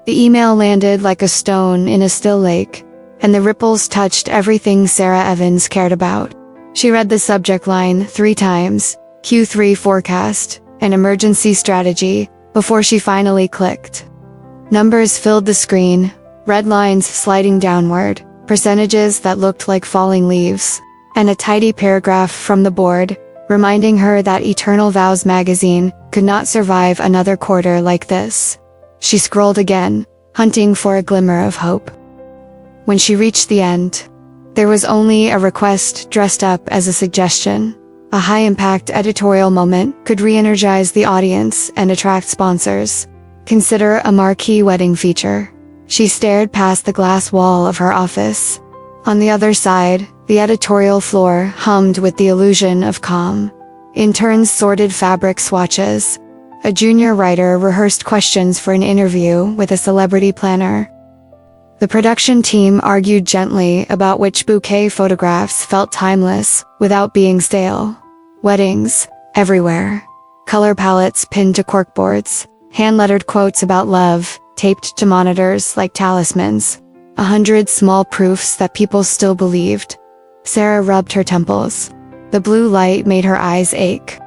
The email landed like a stone in a still lake, and the ripples touched everything Sarah Evans cared about. She read the subject line 3 times, Q3 forecast, and emergency strategy, before she finally clicked. Numbers filled the screen, red lines sliding downward, percentages that looked like falling leaves, and a tidy paragraph from the board, reminding her that Eternal Vows magazine could not survive another quarter like this. She scrolled again, hunting for a glimmer of hope. When she reached the end, there was only a request dressed up as a suggestion. A high-impact editorial moment could re-energize the audience and attract sponsors. Consider a marquee wedding feature. She stared past the glass wall of her office. On the other side, the editorial floor hummed with the illusion of calm. Interns sorted fabric swatches. A junior writer rehearsed questions for an interview with a celebrity planner. The production team argued gently about which bouquet photographs felt timeless without being stale. Weddings, everywhere. Color palettes pinned to corkboards. Hand-lettered quotes about love, taped to monitors like talismans. 100 small proofs that people still believed. Sarah rubbed her temples. The blue light made her eyes ache.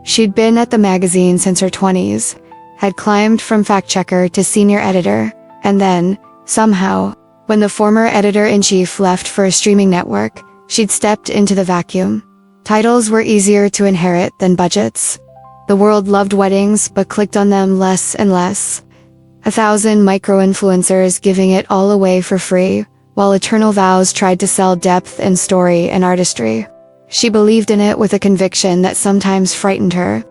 She'd been at the magazine since her 20s, had climbed from fact-checker to senior editor, and then, somehow, when the former editor-in-chief left for a streaming network, she'd stepped into the vacuum. Titles were easier to inherit than budgets. The world loved weddings but clicked on them less and less. 1,000 micro-influencers giving it all away for free, while Eternal Vows tried to sell depth and story and artistry. She believed in it with a conviction that sometimes frightened her.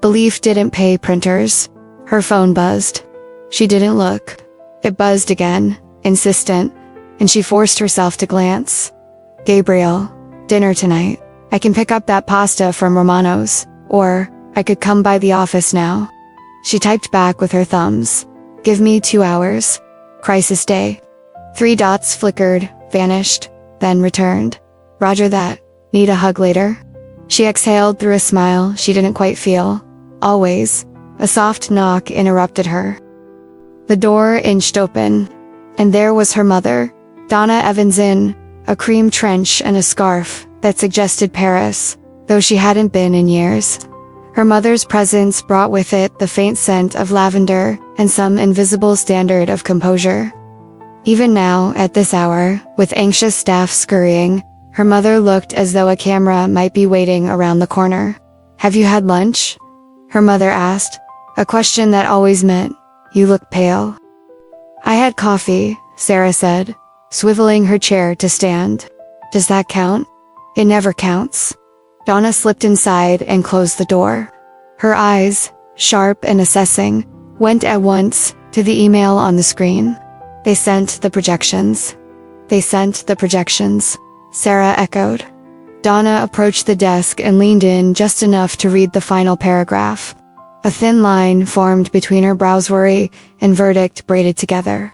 Belief didn't pay printers. Her phone buzzed. She didn't look. It buzzed again, insistent, and she forced herself to glance. Gabriel, dinner tonight. I can pick up that pasta from Romano's, or I could come by the office now. She typed back with her thumbs. Give me 2 hours. Crisis day. 3 dots flickered, vanished, then returned. Roger that. Need a hug later? She exhaled through a smile she didn't quite feel. Always. A soft knock interrupted her. The door inched open, and there was her mother, Donna Evans, in a cream trench and a scarf that suggested Paris, though she hadn't been in years. Her mother's presence brought with it the faint scent of lavender and some invisible standard of composure. Even now, at this hour, with anxious staff scurrying, her mother looked as though a camera might be waiting around the corner. Have you had lunch? Her mother asked, a question that always meant, you look pale. I had coffee, Sarah said, swiveling her chair to stand. Does that count? It never counts. Donna slipped inside and closed the door. Her eyes, sharp and assessing, went at once to the email on the screen. They sent the projections. They sent the projections. Sarah echoed. Donna approached the desk and leaned in just enough to read the final paragraph. A thin line formed between her brows, worry and verdict braided together.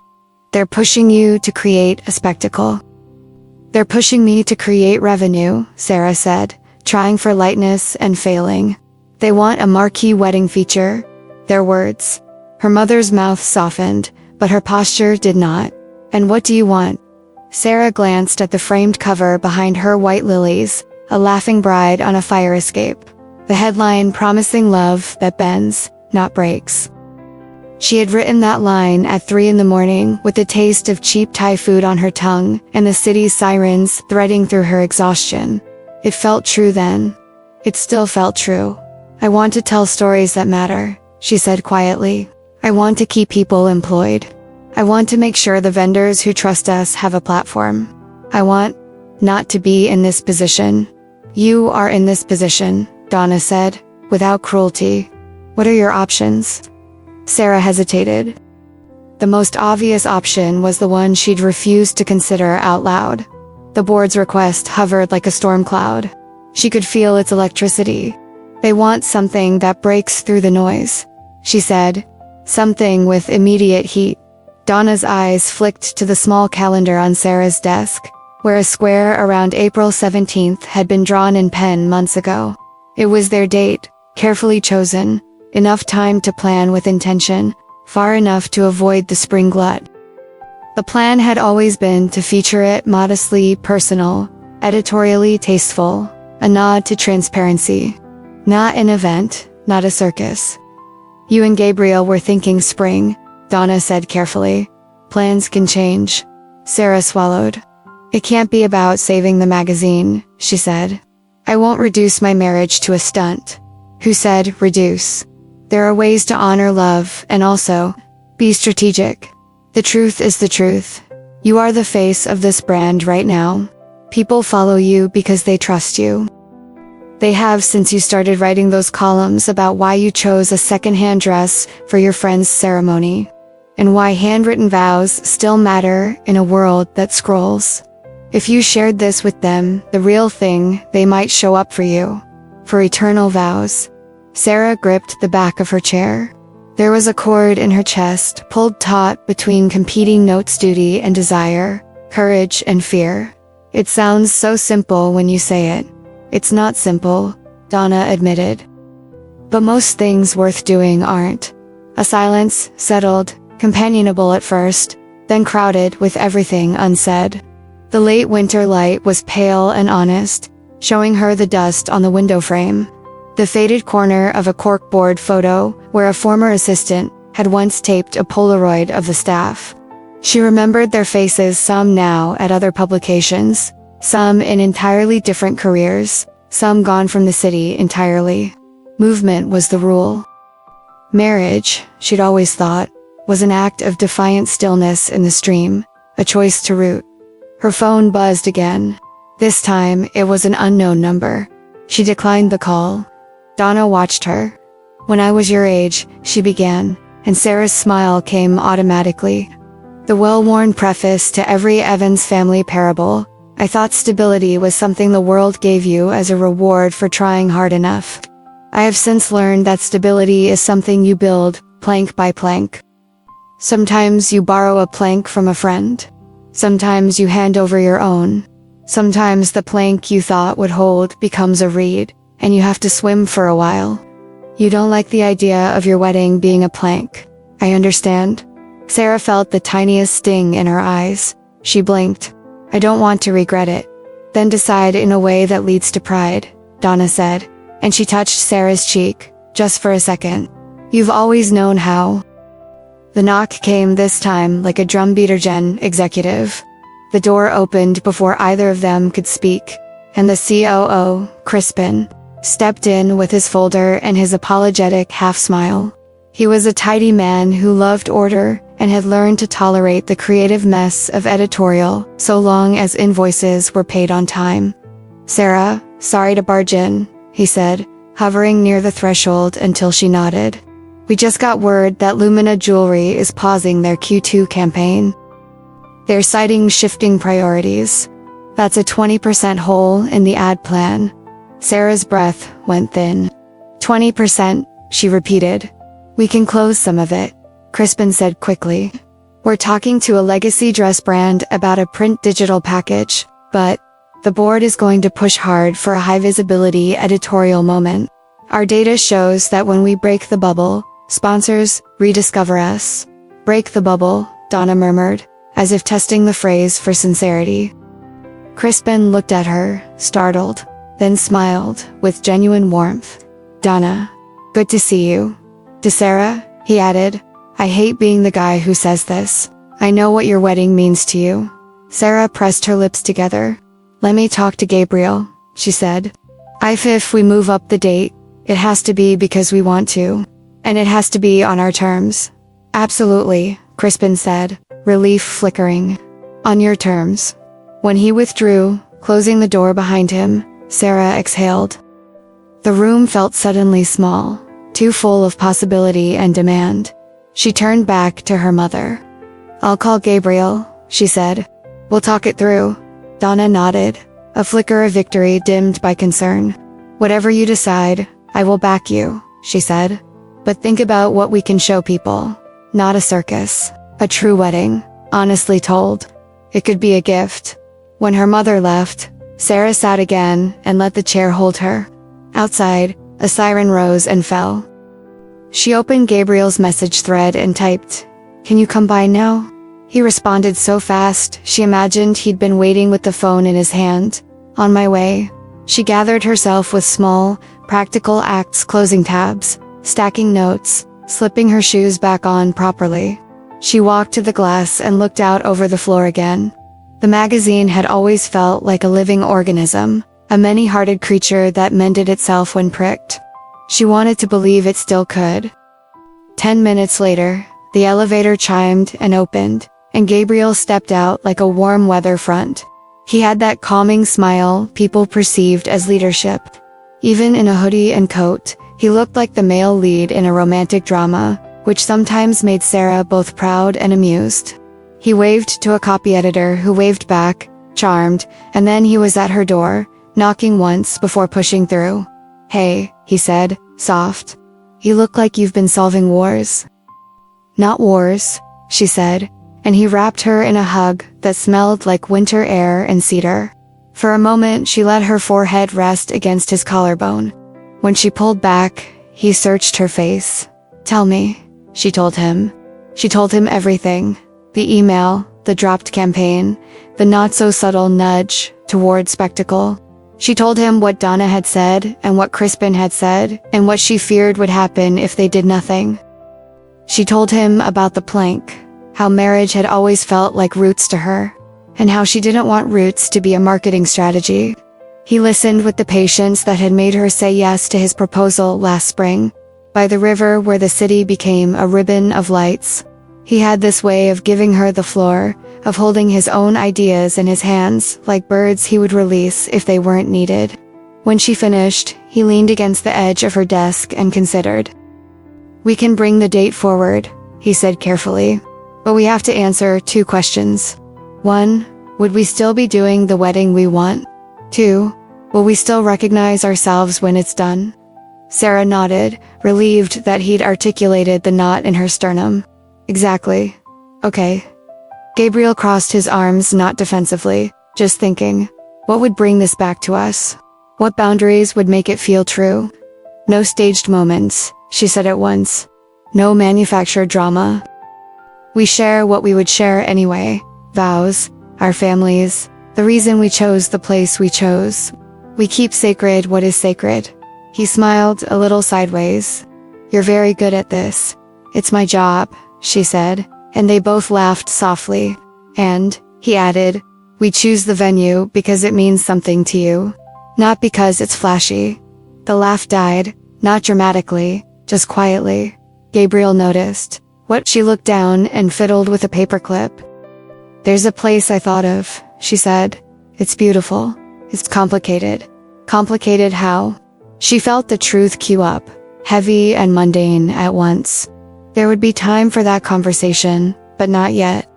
They're pushing you to create a spectacle. They're pushing me to create revenue, Sarah said, trying for lightness and failing. They want a marquee wedding feature. Their words. Her mother's mouth softened, but her posture did not. And what do you want? Sarah glanced at the framed cover behind her, white lilies, a laughing bride on a fire escape. The headline promising love that bends, not breaks. She had written that line at 3 a.m. with the taste of cheap Thai food on her tongue and the city's sirens threading through her exhaustion. It felt true then. It still felt true. I want to tell stories that matter, she said quietly. I want to keep people employed. I want to make sure the vendors who trust us have a platform. I want not to be in this position. You are in this position, Donna said, without cruelty. What are your options? Sarah hesitated. The most obvious option was the one she'd refused to consider out loud. The board's request hovered like a storm cloud. She could feel its electricity. They want something that breaks through the noise, she said. Something with immediate heat. Donna's eyes flicked to the small calendar on Sarah's desk, where a square around April 17th had been drawn in pen months ago. It was their date, carefully chosen, enough time to plan with intention, far enough to avoid the spring glut. The plan had always been to feature it modestly personal, editorially tasteful, a nod to transparency. Not an event, not a circus. You and Gabriel were thinking spring, Donna said carefully. Plans can change. Sarah swallowed. It can't be about saving the magazine, she said. I won't reduce my marriage to a stunt. Who said reduce? There are ways to honor love and also be strategic. The truth is the truth. You are the face of this brand right now. People follow you because they trust you. They have since you started writing those columns about why you chose a secondhand dress for your friend's ceremony, and why handwritten vows still matter in a world that scrolls. If you shared this with them, the real thing, they might show up for you. For eternal vows. Sarah gripped the back of her chair. There was a cord in her chest, pulled taut between competing notes: duty and desire, courage and fear. It sounds so simple when you say it. It's not simple, Donna admitted. But most things worth doing aren't. A silence, settled, companionable at first, then crowded with everything unsaid. The late winter light was pale and honest, showing her the dust on the window frame. The faded corner of a corkboard photo where a former assistant had once taped a Polaroid of the staff. She remembered their faces, some now at other publications, some in entirely different careers, some gone from the city entirely. Movement was the rule. Marriage, she'd always thought, was an act of defiant stillness in the stream, a choice to root. Her phone buzzed again. This time, it was an unknown number. She declined the call. Donna watched her. When I was your age, she began, and Sarah's smile came automatically. The well-worn preface to every Evans family parable. I thought stability was something the world gave you as a reward for trying hard enough. I have since learned that stability is something you build, plank by plank. Sometimes you borrow a plank from a friend. Sometimes you hand over your own. Sometimes the plank you thought would hold becomes a reed, and you have to swim for a while. You don't like the idea of your wedding being a plank. I understand. Sarah felt the tiniest sting in her eyes. She blinked. I don't want to regret it. Then decide in a way that leads to pride, Donna said, and she touched Sarah's cheek, just for a second. You've always known how. The knock came this time like a drumbeater executive. The door opened before either of them could speak, and the COO, Crispin, stepped in with his folder and his apologetic half-smile. He was a tidy man who loved order and had learned to tolerate the creative mess of editorial so long as invoices were paid on time. Sarah, sorry to barge in, he said, hovering near the threshold until she nodded. We just got word that Lumina Jewelry is pausing their Q2 campaign. They're citing shifting priorities. That's a 20% hole in the ad plan. Sarah's breath went thin. 20%, she repeated. We can close some of it, Crispin said quickly. We're talking to a legacy dress brand about a print digital package, but the board is going to push hard for a high-visibility editorial moment. Our data shows that when we break the bubble, sponsors rediscover us. Break the bubble, Donna murmured, as if testing the phrase for sincerity. Crispin looked at her, startled, then smiled with genuine warmth. Donna, good to see you. To Sarah, he added, I hate being the guy who says this. I know what your wedding means to you. Sarah pressed her lips together. Let me talk to Gabriel, she said. If we move up the date, it has to be because we want to. And it has to be on our terms. Absolutely, Crispin said, relief flickering. On your terms. When he withdrew, closing the door behind him, Sarah exhaled. The room felt suddenly small, too full of possibility and demand. She turned back to her mother. I'll call Gabriel, she said. We'll talk it through. Donna nodded, a flicker of victory dimmed by concern. Whatever you decide, I will back you, she said. But think about what we can show people. Not a circus. A true wedding, honestly told. It could be a gift. When her mother left, Sarah sat again and let the chair hold her. Outside, a siren rose and fell. She opened Gabriel's message thread and typed, "Can you come by now?" He responded so fast, she imagined he'd been waiting with the phone in his hand. "On my way." She gathered herself with small, practical acts, closing tabs, stacking notes, slipping her shoes back on properly. She walked to the glass and looked out over the floor again. The magazine had always felt like a living organism, a many-hearted creature that mended itself when pricked. She wanted to believe it still could. 10 minutes later, the elevator chimed and opened, and Gabriel stepped out like a warm weather front. He had that calming smile people perceived as leadership. Even in a hoodie and coat, he looked like the male lead in a romantic drama, which sometimes made Sarah both proud and amused. He waved to a copy editor who waved back, charmed, and then he was at her door, knocking once before pushing through. "Hey," he said, soft. "You look like you've been solving wars." "Not wars," she said, and he wrapped her in a hug that smelled like winter air and cedar. For a moment, she let her forehead rest against his collarbone. When she pulled back, he searched her face. "Tell me," she told him. She told him everything. The email, the dropped campaign, the not-so-subtle nudge toward spectacle. She told him what Donna had said, and what Crispin had said, and what she feared would happen if they did nothing. She told him about the plank, how marriage had always felt like roots to her, and how she didn't want roots to be a marketing strategy. He listened with the patience that had made her say yes to his proposal last spring, by the river where the city became a ribbon of lights. He had this way of giving her the floor, of holding his own ideas in his hands like birds he would release if they weren't needed. When she finished, he leaned against the edge of her desk and considered. "We can bring the date forward," he said carefully, "but we have to answer 2 questions. 1, would we still be doing the wedding we want? 2, will we still recognize ourselves when it's done?" Sarah nodded, relieved that he'd articulated the knot in her sternum. "Exactly. Okay." Gabriel crossed his arms, not defensively, just thinking, what would bring this back to us? What boundaries would make it feel true? "No staged moments," she said at once. "No manufactured drama. We share what we would share anyway. Vows, our families, the reason we chose the place we chose. We keep sacred what is sacred." He smiled a little sideways. "You're very good at this." "It's my job," she said, and they both laughed softly. "And," he added, "we choose the venue because it means something to you, not because it's flashy." The laugh died, not dramatically, just quietly. Gabriel noticed. What? She looked down and fiddled with a paperclip. "There's a place I thought of," she said. "It's beautiful. It's complicated." Complicated how? She felt the truth queue up, heavy and mundane at once. There would be time for that conversation, but not yet.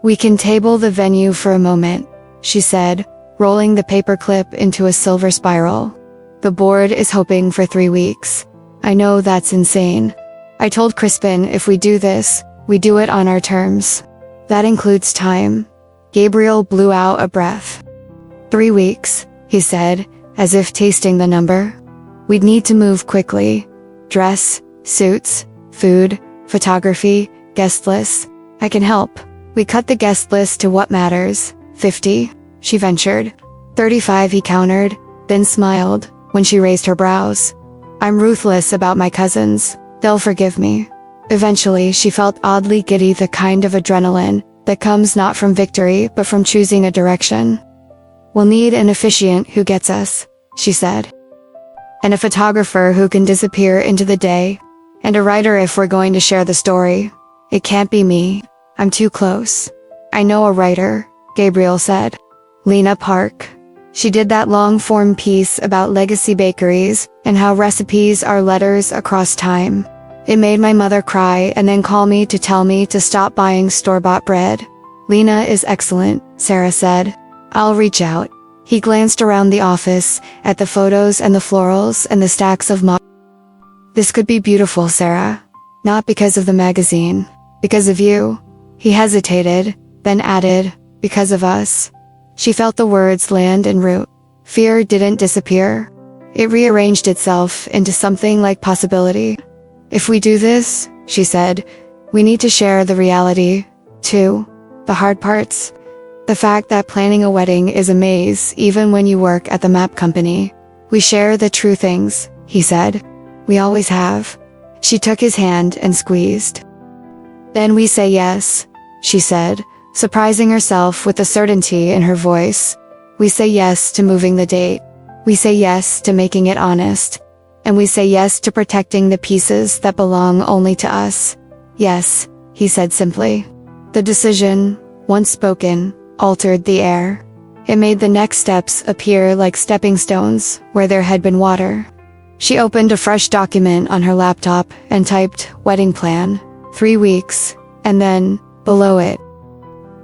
"We can table the venue for a moment," she said, rolling the paperclip into a silver spiral. "The board is hoping for 3 weeks. I know that's insane. I told Crispin if we do this, we do it on our terms. That includes time." Gabriel blew out a breath. 3 weeks, he said, as if tasting the number. "We'd need to move quickly. Dress, suits, food, photography, guest lists. I can help." We cut the guest list to what matters. 50, she ventured. 35, he countered, then smiled when she raised her brows. "I'm ruthless about my cousins. They'll forgive me." Eventually, she felt oddly giddy, the kind of adrenaline that comes not from victory but from choosing a direction. "We'll need an officiant who gets us," she said. "And a photographer who can disappear into the day. And a writer if we're going to share the story. It can't be me. I'm too close." "I know a writer," Gabriel said. "Lena Park. She did that long-form piece about legacy bakeries and how recipes are letters across time. It made my mother cry and then call me to tell me to stop buying store-bought bread." "Lena is excellent," Sarah said. "I'll reach out." He glanced around the office, at the photos and the florals and the stacks of "This could be beautiful, Sarah. Not because of the magazine. Because of you." He hesitated, then added, "Because of us." She felt the words land and root. Fear didn't disappear. It rearranged itself into something like possibility. If we do this, she said, we need to share the reality, too. The hard parts. The fact that planning a wedding is a maze even when you work at the map company. We share the true things, he said. We always have. She took his hand and squeezed. Then we say yes, she said, surprising herself with the certainty in her voice. We say yes to moving the date. We say yes to making it honest. And we say yes to protecting the pieces that belong only to us. Yes, he said simply. The decision, once spoken, altered the air. It made the next steps appear like stepping stones where there had been water. She opened a fresh document on her laptop and typed wedding plan, 3 weeks, and then, below it,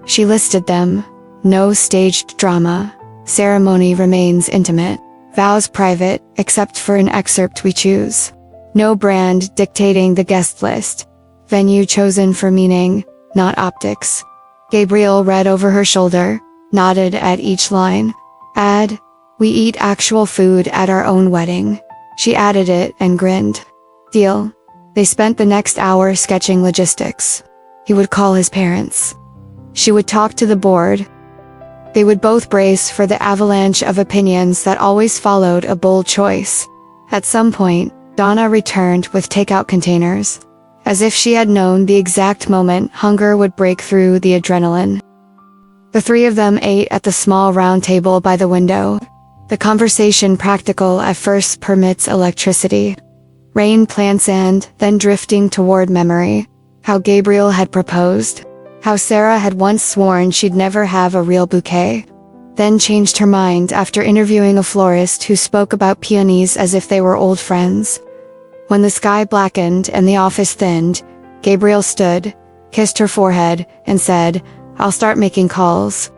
she listed them. No staged drama. Ceremony remains intimate. Vows private, except for an excerpt we choose. No brand dictating the guest list. Venue chosen for meaning, not optics. Gabriel read over her shoulder, nodded at each line. Add, we eat actual food at our own wedding. She added it and grinned. Deal. They spent the next hour sketching logistics. He would call his parents. She would talk to the board. They would both brace for the avalanche of opinions that always followed a bold choice. At some point, Donna returned with takeout containers. As if she had known the exact moment hunger would break through the adrenaline. The three of them ate at the small round table by the window. The conversation, practical at first, permits electricity. Rain, plant sand, then drifting toward memory. How Gabriel had proposed. How Sarah had once sworn she'd never have a real bouquet. Then changed her mind after interviewing a florist who spoke about peonies as if they were old friends. When the sky blackened and the office thinned, Gabriel stood, kissed her forehead, and said, I'll start making calls.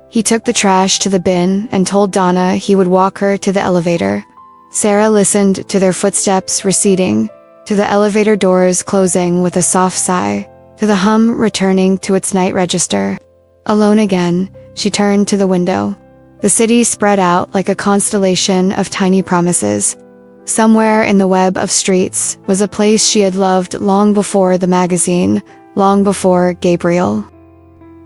He took the trash to the bin and told Donna he would walk her to the elevator. Sarah listened to their footsteps receding, to the elevator doors closing with a soft sigh, to the hum returning to its night register. Alone again, she turned to the window. The city spread out like a constellation of tiny promises. Somewhere in the web of streets was a place she had loved long before the magazine, long before Gabriel.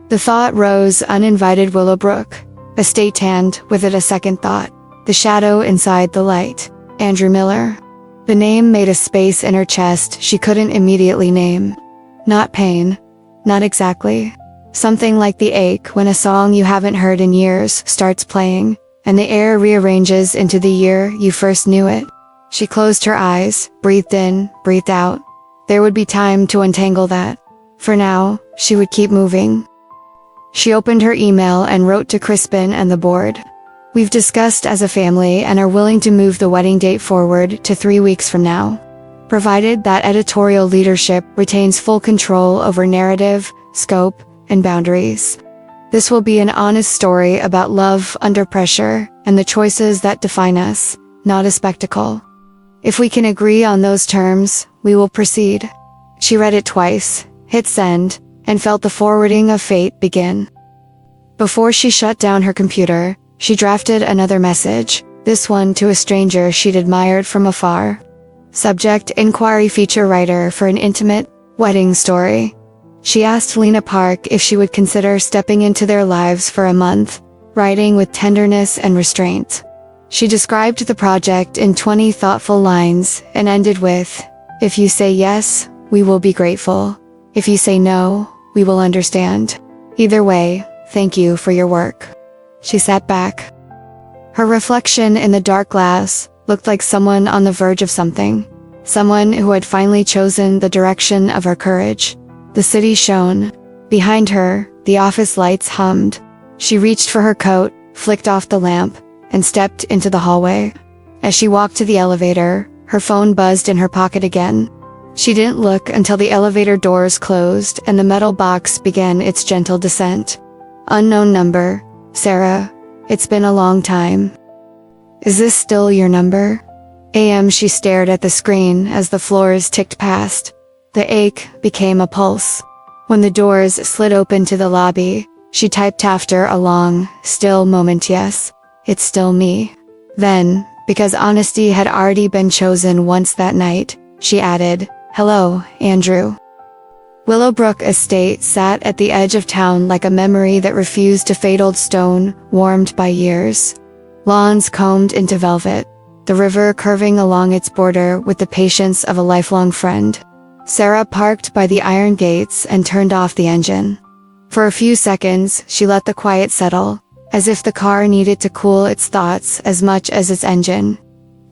The thought rose, uninvited Willowbrook. A state tanned, with it a second thought. The shadow inside the light. Andrew Miller. The name made a space in her chest she couldn't immediately name. Not pain. Not exactly. Something like the ache when a song you haven't heard in years starts playing, and the air rearranges into the year you first knew it. She closed her eyes, breathed in, breathed out. There would be time to untangle that. For now, she would keep moving. She opened her email and wrote to Crispin and the board. We've discussed as a family and are willing to move the wedding date forward to 3 weeks from now, provided that editorial leadership retains full control over narrative, scope, and boundaries. This will be an honest story about love under pressure and the choices that define us, not a spectacle. If we can agree on those terms, we will proceed. She read it twice, hit send, and felt the forwarding of fate begin. Before she shut down her computer, she drafted another message, this one to a stranger she'd admired from afar. Subject: inquiry, feature writer for an intimate wedding story. She asked Lena Park if she would consider stepping into their lives for a month, writing with tenderness and restraint. She described the project in 20 thoughtful lines and ended with, if you say yes, we will be grateful. If you say no, we will understand. Either way, thank you for your work. She sat back. Her reflection in the dark glass looked like someone on the verge of something. Someone who had finally chosen the direction of her courage. The city shone. Behind her, the office lights hummed. She reached for her coat, flicked off the lamp, and stepped into the hallway. As she walked to the elevator, her phone buzzed in her pocket again. She didn't look until the elevator doors closed and the metal box began its gentle descent. Unknown number. Sarah, it's been a long time. Is this still your number? AM. She stared at the screen as the floors ticked past. The ache became a pulse. When the doors slid open to the lobby, she typed after a long, still moment, yes, it's still me. Then, because honesty had already been chosen once that night, She added, "Hello, Andrew." Willowbrook Estate sat at the edge of town like a memory that refused to fade. Old stone, warmed by years. Lawns combed into velvet. The river curving along its border with the patience of a lifelong friend. Sarah parked by the iron gates and turned off the engine. For a few seconds, she let the quiet settle, as if the car needed to cool its thoughts as much as its engine.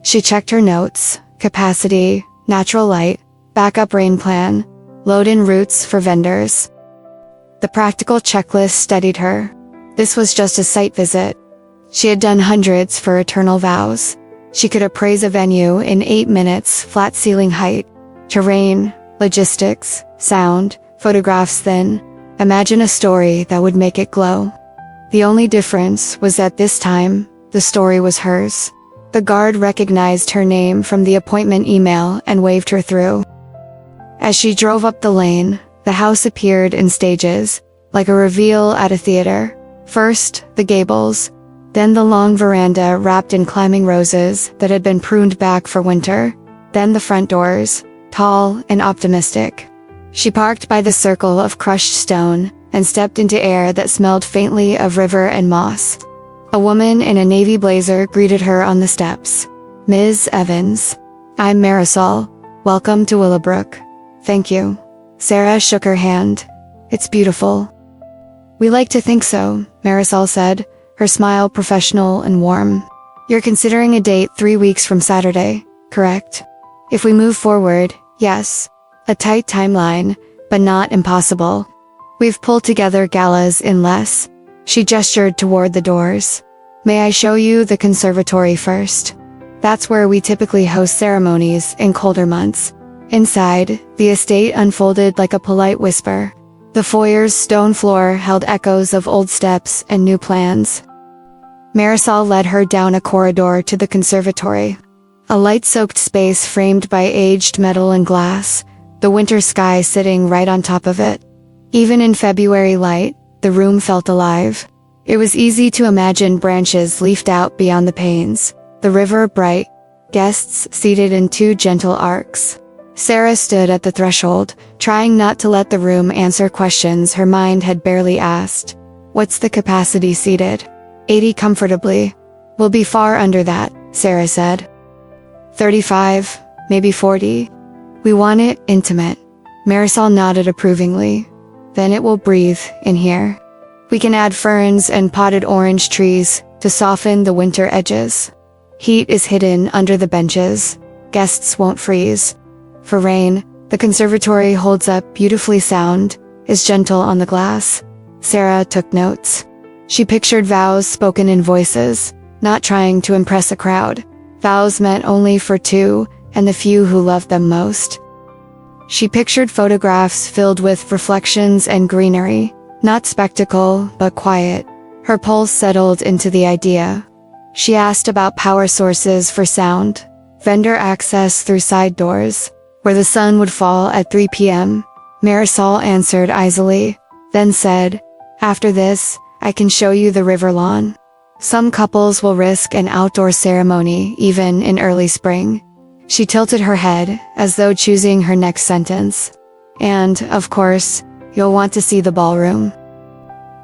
She checked her notes: capacity, natural light, backup rain plan, load-in routes for vendors. The practical checklist steadied her. This was just a site visit. She had done hundreds for eternal vows. She could appraise a venue in 8 minutes, flat ceiling height, terrain, logistics, sound, photographs. Then imagine a story that would make it glow. The only difference was that this time, the story was hers. The guard recognized her name from the appointment email and waved her through. As she drove up the lane, the house appeared in stages, like a reveal at a theater. First, the gables, then the long veranda wrapped in climbing roses that had been pruned back for winter, then the front doors, tall and optimistic. She parked by the circle of crushed stone and stepped into air that smelled faintly of river and moss. A woman in a navy blazer greeted her on the steps. "Ms. Evans. I'm Marisol. Welcome to Willowbrook." "Thank you." Sarah shook her hand. "It's beautiful." "We like to think so," Marisol said, her smile professional and warm. "You're considering a date 3 weeks from Saturday, correct?" "If we move forward, yes. A tight timeline, but not impossible. We've pulled together galas in less." She gestured toward the doors. "May I show you the conservatory first? That's where we typically host ceremonies in colder months." Inside, the estate unfolded like a polite whisper. The foyer's stone floor held echoes of old steps and new plans. Marisol led her down a corridor to the conservatory. A light-soaked space framed by aged metal and glass, the winter sky sitting right on top of it. Even in February light, the room felt alive. It was easy to imagine branches leafed out beyond the panes, the river bright, guests seated in 2 gentle arcs. Sarah stood at the threshold, trying not to let the room answer questions her mind had barely asked. "What's the capacity seated?" 80 comfortably. "We'll be far under that," Sarah said. 35, maybe 40. "We want it intimate." Marisol nodded approvingly. "Then it will breathe in here. We can add ferns and potted orange trees to soften the winter edges. Heat is hidden under the benches. Guests won't freeze. For rain, the conservatory holds up beautifully. Sound is gentle on the glass." Sarah took notes. She pictured vows spoken in voices, not trying to impress a crowd. Vows meant only for 2 and the few who loved them most. She pictured photographs filled with reflections and greenery, not spectacle, but quiet. Her pulse settled into the idea. She asked about power sources for sound, vendor access through side doors, where the sun would fall at 3 p.m. Marisol answered easily, then said, "After this, I can show you the river lawn. Some couples will risk an outdoor ceremony even in early spring." She tilted her head, as though choosing her next sentence. "And, of course, you'll want to see the ballroom."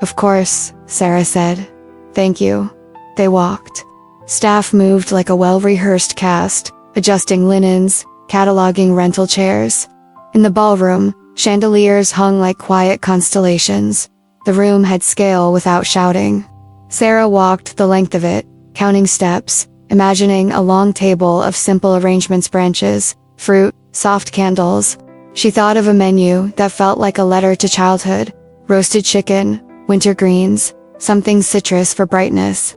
"Of course," Sarah said. "Thank you." They walked. Staff moved like a well-rehearsed cast, adjusting linens, cataloging rental chairs. In the ballroom, chandeliers hung like quiet constellations. The room had scale without shouting. Sarah walked the length of it, counting steps, imagining a long table of simple arrangements: branches, fruit, soft candles. She thought of a menu that felt like a letter to childhood: roasted chicken, winter greens, something citrus for brightness.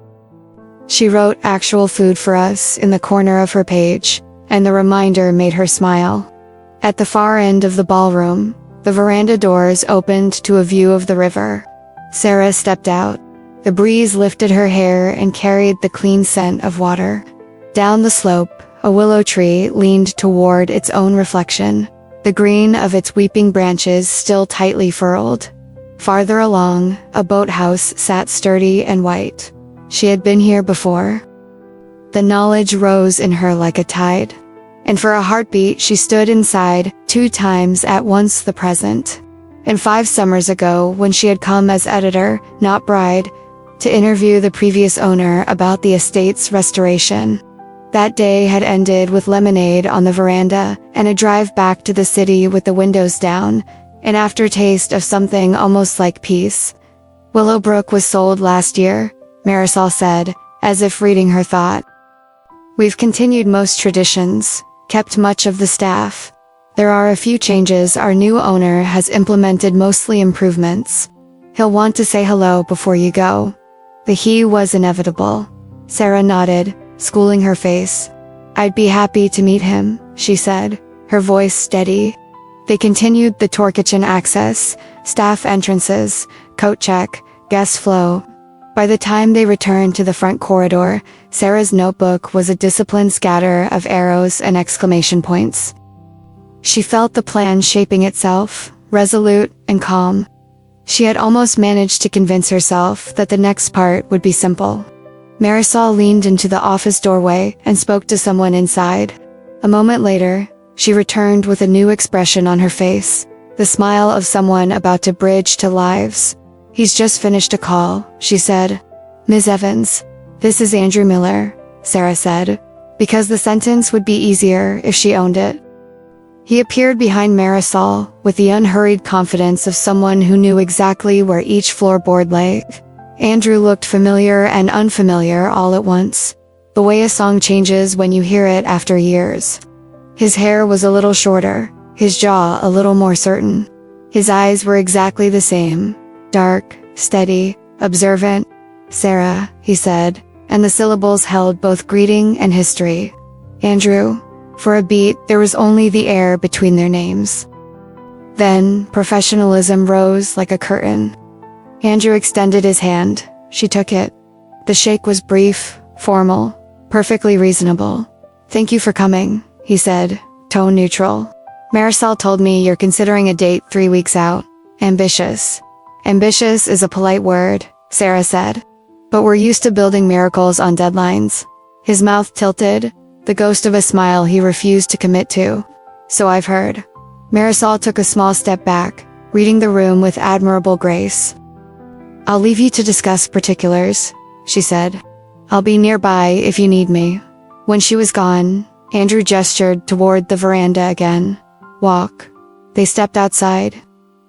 She wrote "actual food for us" in the corner of her page, and the reminder made her smile. At the far end of the ballroom, the veranda doors opened to a view of the river. Sarah stepped out. The breeze lifted her hair and carried the clean scent of water. Down the slope, a willow tree leaned toward its own reflection, the green of its weeping branches still tightly furled. Farther along, a boathouse sat sturdy and white. She had been here before. The knowledge rose in her like a tide. and for a heartbeat she stood inside 2 times at once the present. And 5 summers ago, when she had come as editor, not bride, to interview the previous owner about the estate's restoration. That day had ended with lemonade on the veranda and a drive back to the city with the windows down, an aftertaste of something almost like peace. Willowbrook was sold last year, Marisol said, as if reading her thought. We've continued most traditions, kept much of the staff. There are a few changes. Our new owner has implemented, mostly improvements. He'll want to say hello before you go. The he was inevitable. Sarah nodded, schooling her face. I'd be happy to meet him, she said, her voice steady. They continued the tour: kitchen access, staff entrances, coat check, guest flow. By the time they returned to the front corridor, Sarah's notebook was a disciplined scatter of arrows and exclamation points. She felt the plan shaping itself, resolute and calm. She had almost managed to convince herself that the next part would be simple. Marisol leaned into the office doorway and spoke to someone inside. A moment later, she returned with a new expression on her face, the smile of someone about to bridge 2 lives. He's just finished a call, she said. Ms. Evans, this is Andrew Miller, Sarah said, because the sentence would be easier if she owned it. He appeared behind Marisol with the unhurried confidence of someone who knew exactly where each floorboard lay. Andrew looked familiar and unfamiliar all at once, the way a song changes when you hear it after years. His hair was a little shorter, his jaw a little more certain. His eyes were exactly the same, dark, steady, observant. Sarah, he said, and the syllables held both greeting and history. Andrew. For a beat, there was only the air between their names. Then, professionalism rose like a curtain. Andrew extended his hand. She took it. The shake was brief, formal, perfectly reasonable. Thank you for coming, he said, tone neutral. Marisol told me you're considering a date 3 weeks out. Ambitious. Ambitious is a polite word, Sarah said. But we're used to building miracles on deadlines. His mouth tilted, the ghost of a smile he refused to commit to. So I've heard. Marisol took a small step back, reading the room with admirable grace. I'll leave you to discuss particulars, she said. I'll be nearby if you need me. When she was gone, Andrew gestured toward the veranda again. Walk. They stepped outside.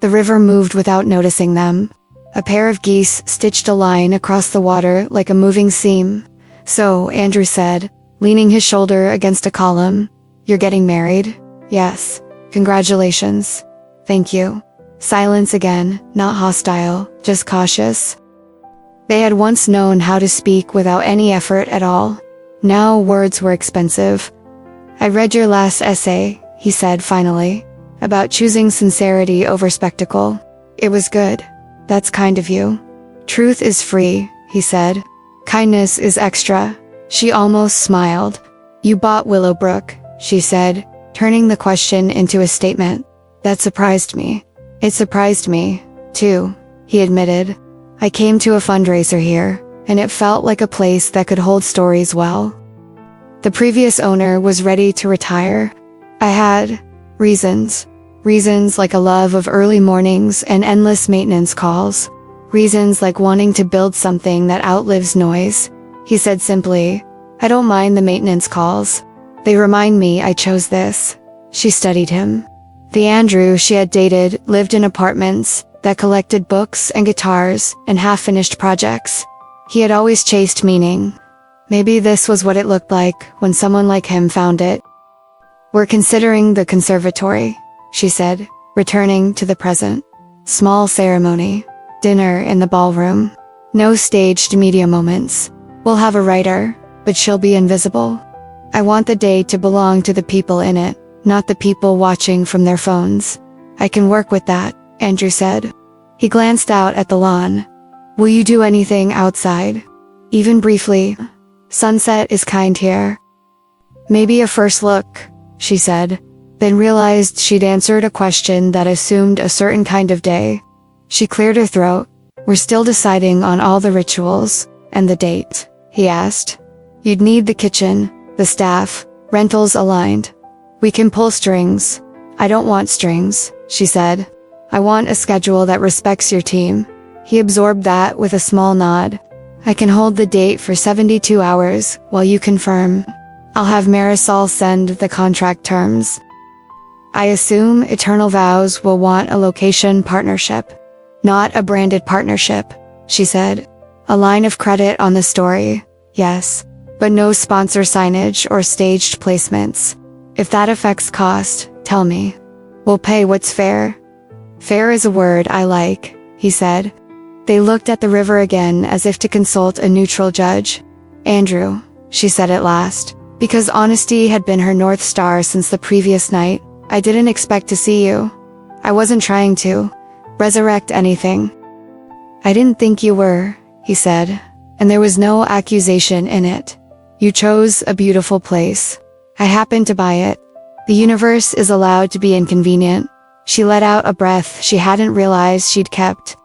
The river moved without noticing them. A pair of geese stitched a line across the water like a moving seam. So, Andrew said, leaning his shoulder against a column, you're getting married? Yes. Congratulations. Thank you. Silence again, not hostile, just cautious. They had once known how to speak without any effort at all. Now words were expensive. I read your last essay, he said finally, about choosing sincerity over spectacle. It was good. That's kind of you. Truth is free, he said. Kindness is extra. She almost smiled. You bought Willowbrook, she said, turning the question into a statement. That surprised me. It surprised me, too, he admitted. I came to a fundraiser here, and it felt like a place that could hold stories well. The previous owner was ready to retire. I had reasons. Reasons like a love of early mornings and endless maintenance calls. Reasons like wanting to build something that outlives noise. He said simply, I don't mind the maintenance calls. They remind me I chose this. She studied him. The Andrew she had dated lived in apartments that collected books and guitars and half-finished projects. He had always chased meaning. Maybe this was what it looked like when someone like him found it. We're considering the conservatory, she said, returning to the present. Small ceremony. Dinner in the ballroom. No staged media moments. We'll have a writer, but she'll be invisible. I want the day to belong to the people in it, not the people watching from their phones. I can work with that, Andrew said. He glanced out at the lawn. Will you do anything outside? Even briefly. Sunset is kind here. Maybe a first look, she said, then realized she'd answered a question that assumed a certain kind of day. She cleared her throat. We're still deciding on all the rituals. And the date, he asked. You'd need the kitchen, the staff, rentals aligned. We can pull strings. I don't want strings, she said. I want a schedule that respects your team. He absorbed that with a small nod. I can hold the date for 72 hours while you confirm. I'll have Marisol send the contract terms. I assume Eternal Vows will want a location partnership, not a branded partnership, she said. A line of credit on the story, yes, but no sponsor signage or staged placements. If that affects cost, tell me. We'll pay what's fair. Fair is a word I like, he said. They looked at the river again as if to consult a neutral judge. Andrew, she said at last, because honesty had been her North Star since the previous night. I didn't expect to see you. I wasn't trying to resurrect anything. I didn't think you were, he said, and there was no accusation in it. You chose a beautiful place. I happened to buy it. The universe is allowed to be inconvenient. She let out a breath she hadn't realized she'd kept.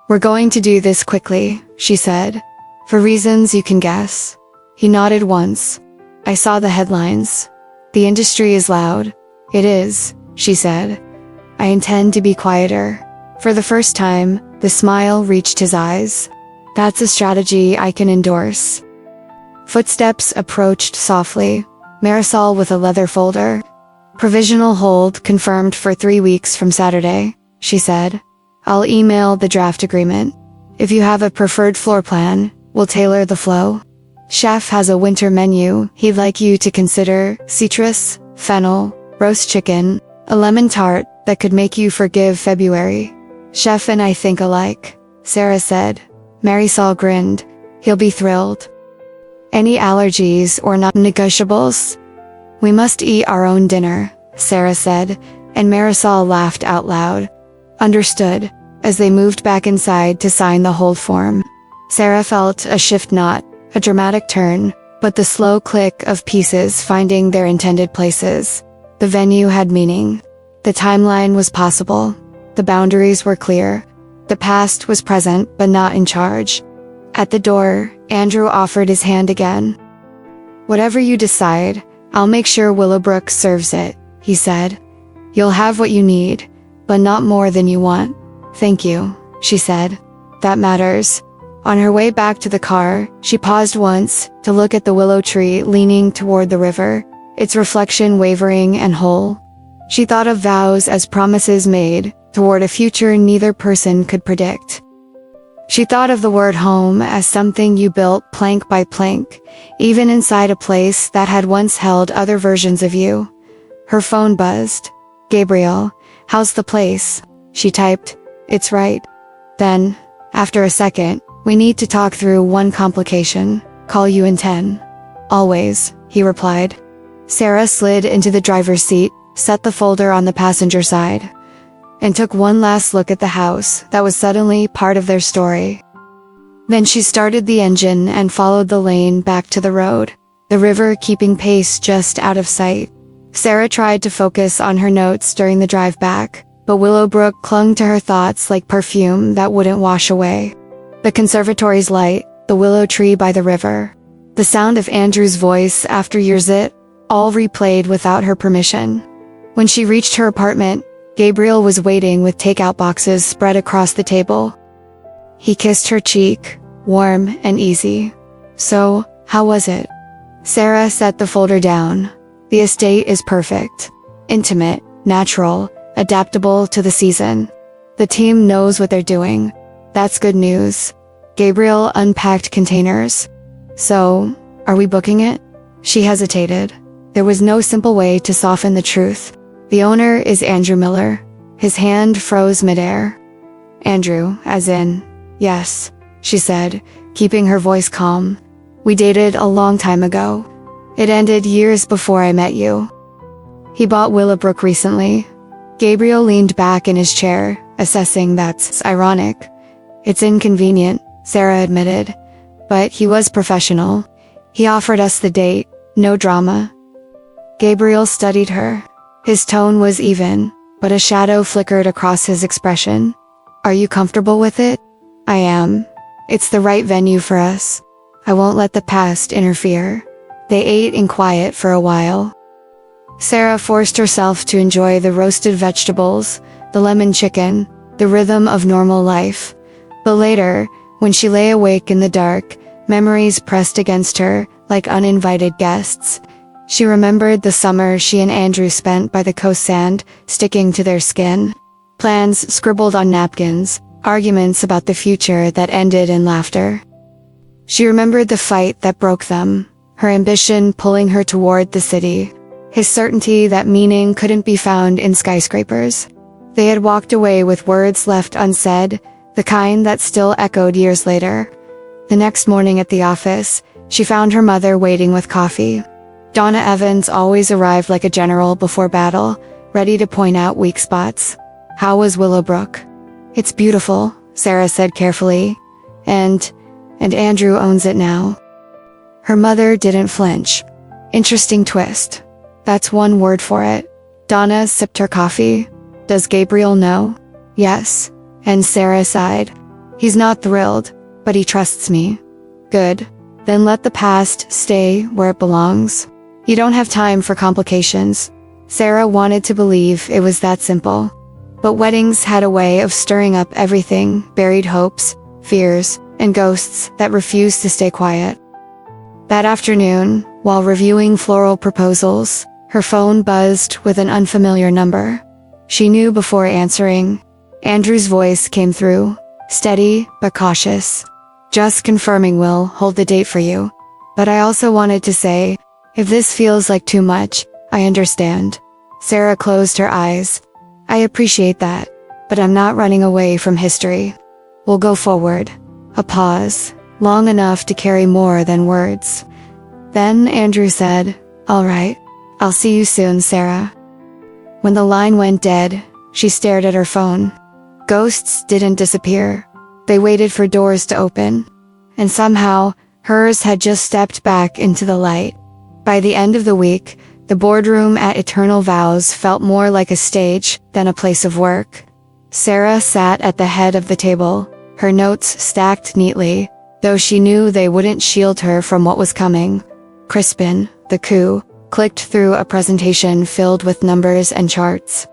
We're going to do this quickly, she said, for reasons you can guess. He nodded once. I saw the headlines. The industry is loud. It is, she said. I intend to be quieter. For the first time, the smile reached his eyes. That's a strategy I can endorse. Footsteps approached softly, Marisol with a leather folder. Provisional hold confirmed for 3 weeks from Saturday, she said. I'll email the draft agreement. If you have a preferred floor plan, we'll tailor the flow. Chef has a winter menu he'd like you to consider: citrus, fennel, roast chicken, a lemon tart that could make you forgive February. Chef and I think alike, Sarah said. Marisol grinned. He'll be thrilled. Any allergies or non-negotiables? We must eat our own dinner, Sarah said, and Marisol laughed out loud. Understood, as they moved back inside to sign the hold form. Sarah felt a shift, not a dramatic turn, but the slow click of pieces finding their intended places. The venue had meaning. The timeline was possible. The boundaries were clear. The past was present but not in charge. At the door, Andrew offered his hand again. Whatever you decide, I'll make sure Willowbrook serves it, he said. You'll have what you need, but not more than you want. Thank you, she said. That matters. On her way back to the car, she paused once to look at the willow tree leaning toward the river, its reflection wavering and whole. She thought of vows as promises made toward a future neither person could predict. She thought of the word home as something you built plank by plank, even inside a place that had once held other versions of you. Her phone buzzed. Gabriel, how's the place? She typed. It's right. Then, after a second, we need to talk through one complication. Call you in 10. Always, he replied. Sarah slid into the driver's seat, set the folder on the passenger side, and took one last look at the house that was suddenly part of their story. Then she started the engine and followed the lane back to the road, the river keeping pace just out of sight. Sarah tried to focus on her notes during the drive back, but Willowbrook clung to her thoughts like perfume that wouldn't wash away. The conservatory's light, the willow tree by the river, the sound of Andrew's voice after years it, all replayed without her permission. When she reached her apartment, Gabriel was waiting with takeout boxes spread across the table. He kissed her cheek, warm and easy. So, how was it? Sarah set the folder down. The estate is perfect. Intimate, natural, adaptable to the season. The team knows what they're doing. That's good news. Gabriel unpacked containers. So, are we booking it? She hesitated. There was no simple way to soften the truth. The owner is Andrew Miller. His hand froze midair. Andrew, as in, yes, she said, keeping her voice calm. We dated a long time ago. It ended years before I met you. He bought Willowbrook recently. Gabriel leaned back in his chair, assessing that's ironic. It's inconvenient, Sarah admitted. But he was professional. He offered us the date, no drama. Gabriel studied her. His tone was even, but a shadow flickered across his expression. Are you comfortable with it? I am. It's the right venue for us. I won't let the past interfere. They ate in quiet for a while. Sarah forced herself to enjoy the roasted vegetables, the lemon chicken, the rhythm of normal life. But later, when she lay awake in the dark, memories pressed against her like uninvited guests. She remembered the summer she and Andrew spent by the coast sand, sticking to their skin. Plans scribbled on napkins, arguments about the future that ended in laughter. She remembered the fight that broke them, her ambition pulling her toward the city, his certainty that meaning couldn't be found in skyscrapers. They had walked away with words left unsaid, the kind that still echoed years later. The next morning at the office, she found her mother waiting with coffee. Donna Evans always arrived like a general before battle, ready to point out weak spots. How was Willowbrook? It's beautiful, Sarah said carefully. And Andrew owns it now. Her mother didn't flinch. Interesting twist. That's one word for it. Donna sipped her coffee. Does Gabriel know? Yes. And Sarah sighed. He's not thrilled, but he trusts me. Good. Then let the past stay where it belongs. You don't have time for complications. Sarah wanted to believe it was that simple. But weddings had a way of stirring up everything, buried hopes, fears, and ghosts that refused to stay quiet. That afternoon, while reviewing floral proposals, her phone buzzed with an unfamiliar number. She knew before answering. Andrew's voice came through, steady but cautious. Just confirming we'll hold the date for you. But I also wanted to say, if this feels like too much, I understand. Sarah closed her eyes. I appreciate that, but I'm not running away from history. We'll go forward. A pause, long enough to carry more than words. Then Andrew said, All right, I'll see you soon, Sarah. When the line went dead, she stared at her phone. Ghosts didn't disappear. They waited for doors to open. And somehow, hers had just stepped back into the light. By the end of the week, the boardroom at Eternal Vows felt more like a stage than a place of work. Sarah sat at the head of the table, her notes stacked neatly, though she knew they wouldn't shield her from what was coming. Crispin, the coup, clicked through a presentation filled with numbers and charts.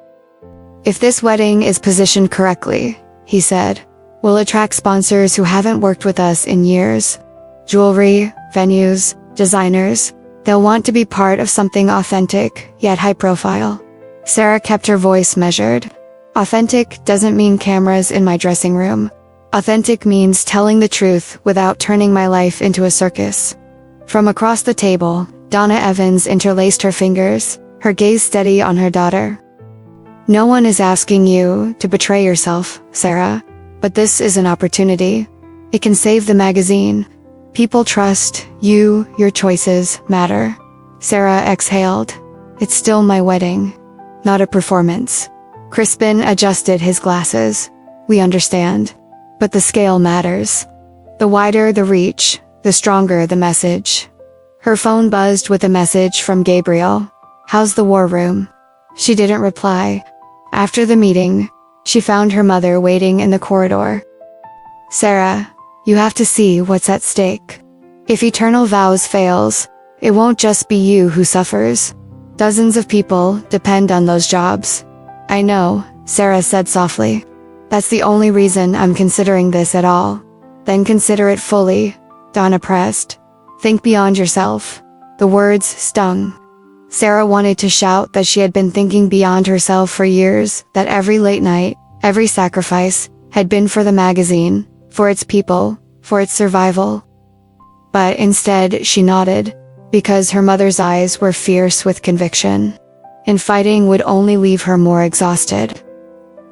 If this wedding is positioned correctly, he said, we'll attract sponsors who haven't worked with us in years. Jewelry, venues, designers. They'll want to be part of something authentic, yet high profile. Sarah kept her voice measured. Authentic doesn't mean cameras in my dressing room. Authentic means telling the truth without turning my life into a circus. From across the table, Donna Evans interlaced her fingers, her gaze steady on her daughter. No one is asking you to betray yourself, Sarah, but this is an opportunity. It can save the magazine. People trust you, your choices matter. Sarah exhaled. It's still my wedding, not a performance. Crispin adjusted his glasses. We understand. But the scale matters. The wider the reach, the stronger the message. Her phone buzzed with a message from Gabriel. How's the war room? She didn't reply. After the meeting, she found her mother waiting in the corridor. Sarah, you have to see what's at stake. If Eternal Vows fails, it won't just be you who suffers. Dozens of people depend on those jobs. I know, Sarah said softly. That's the only reason I'm considering this at all. Then consider it fully, Donna pressed. Think beyond yourself. The words stung. Sarah wanted to shout that she had been thinking beyond herself for years, that every late night, every sacrifice, had been for the magazine, for its people, for its survival. But instead she nodded, because her mother's eyes were fierce with conviction. And fighting would only leave her more exhausted.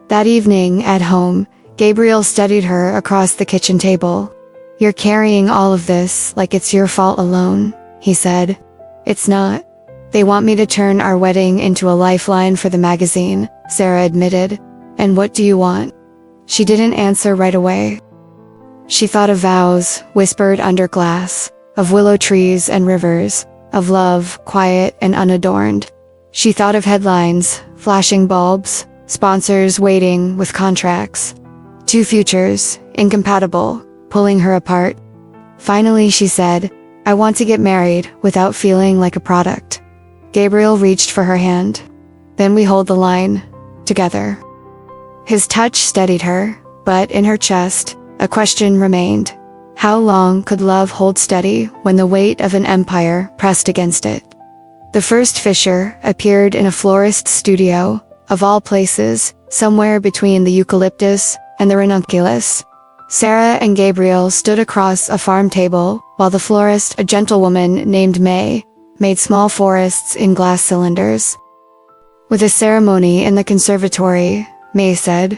That evening, at home, Gabriel studied her across the kitchen table. You're carrying all of this like it's your fault alone, he said. It's not. They want me to turn our wedding into a lifeline for the magazine, Sarah admitted. And what do you want? She didn't answer right away. She thought of vows, whispered under glass, of willow trees and rivers, of love, quiet and unadorned. She thought of headlines, flashing bulbs, sponsors waiting with contracts. Two futures, incompatible, pulling her apart. Finally she said, I want to get married without feeling like a product. Gabriel reached for her hand. Then we hold the line. Together. His touch steadied her, but in her chest, a question remained. How long could love hold steady when the weight of an empire pressed against it? The first fissure appeared in a florist's studio, of all places, somewhere between the eucalyptus and the ranunculus. Sarah and Gabriel stood across a farm table, while the florist, a gentlewoman named May, made small forests in glass cylinders. With a ceremony in the conservatory, May said,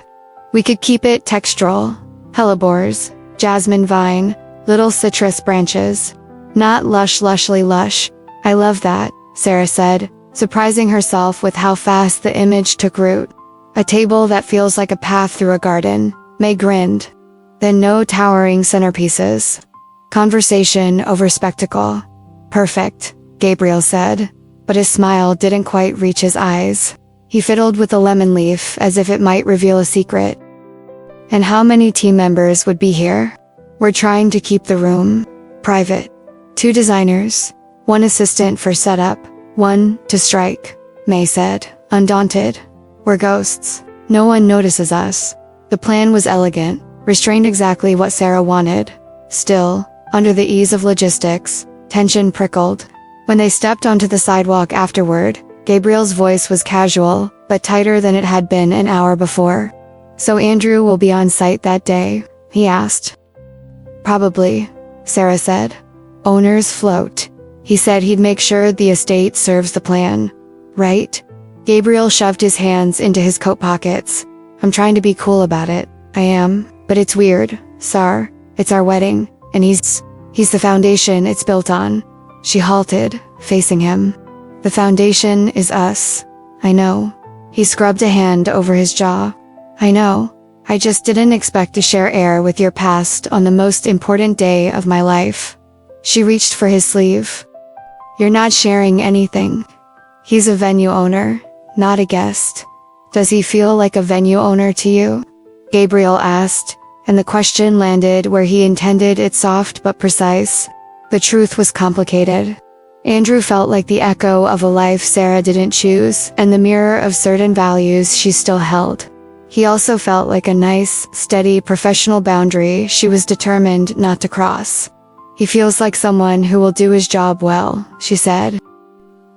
"We could keep it textural. Hellebores, jasmine vine, little citrus branches. Not lushly lush. I love that," Sarah said, surprising herself with how fast the image took root. A table that feels like a path through a garden, May grinned. Then no towering centerpieces. Conversation over spectacle. Perfect, Gabriel said, but his smile didn't quite reach his eyes. He fiddled with a lemon leaf as if it might reveal a secret. And how many team members would be here? We're trying to keep the room private. 2 designers, 1 assistant for setup, 1 to strike, May said, undaunted. We're ghosts. No one notices us. The plan was elegant, restrained exactly what Sarah wanted. Still, under the ease of logistics, tension prickled. When they stepped onto the sidewalk afterward, Gabriel's voice was casual, but tighter than it had been an hour before. "So Andrew will be on site that day?" he asked. "Probably," Sarah said. "Owners float. He said he'd make sure the estate serves the plan. Right?" Gabriel shoved his hands into his coat pockets. "I'm trying to be cool about it. I am, but it's weird, Sar. It's our wedding, and he's the foundation it's built on." She halted, facing him. "The foundation is us. I know." He scrubbed a hand over his jaw. "I know. I just didn't expect to share air with your past on the most important day of my life." She reached for his sleeve. "You're not sharing anything. He's a venue owner, not a guest. Does he feel like a venue owner to you?" Gabriel asked, and the question landed where he intended it, soft but precise. The truth was complicated. Andrew felt like the echo of a life Sarah didn't choose, and the mirror of certain values she still held. He also felt like a nice, steady, professional boundary she was determined not to cross. "He feels like someone who will do his job well," she said.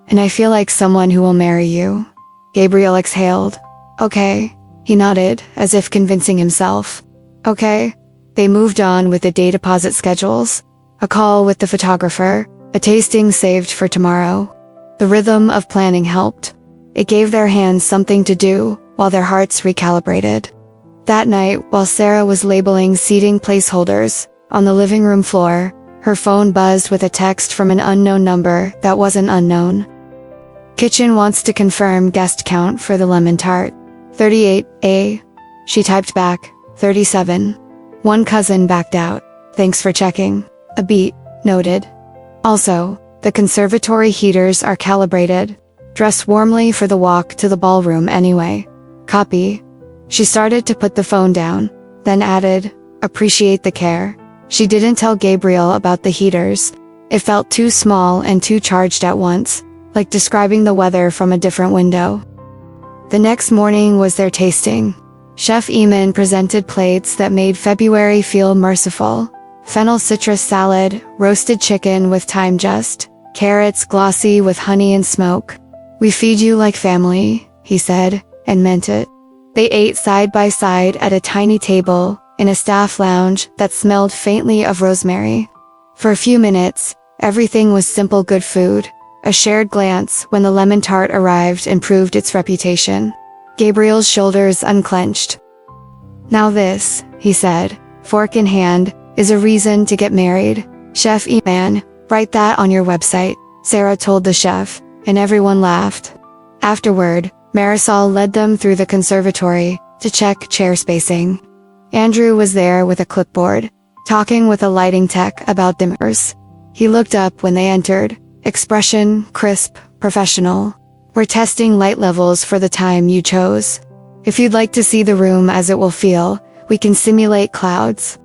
"And I feel like someone who will marry you." Gabriel exhaled. "Okay." He nodded, as if convincing himself. "Okay." They moved on with the day deposit schedules. A call with the photographer, a tasting saved for tomorrow. The rhythm of planning helped. It gave their hands something to do, while their hearts recalibrated. That night, while Sarah was labeling seating placeholders, on the living room floor, her phone buzzed with a text from an unknown number that wasn't unknown. "Kitchen wants to confirm guest count for the lemon tart. 38A. She typed back, 37. "One cousin backed out. Thanks for checking." A beat, noted. "Also, the conservatory heaters are calibrated. Dress warmly for the walk to the ballroom anyway." Copy. She started to put the phone down, then added, "Appreciate the care." She didn't tell Gabriel about the heaters. It felt too small and too charged at once, like describing the weather from a different window. The next morning was their tasting. Chef Eamon presented plates that made February feel merciful. Fennel citrus salad, roasted chicken with thyme just, carrots glossy with honey and smoke. "We feed you like family," he said, and meant it. They ate side by side at a tiny table, in a staff lounge that smelled faintly of rosemary. For a few minutes, everything was simple good food. A shared glance when the lemon tart arrived improved its reputation. Gabriel's shoulders unclenched. "Now this," he said, fork in hand, "is a reason to get married. Chef Eamon, write that on your website," Sarah told the chef, and everyone laughed. Afterward, Marisol led them through the conservatory to check chair spacing. Andrew was there with a clipboard, talking with a lighting tech about dimmers. He looked up when they entered, expression crisp, professional. "We're testing light levels for the time you chose. If you'd like to see the room as it will feel, we can simulate clouds."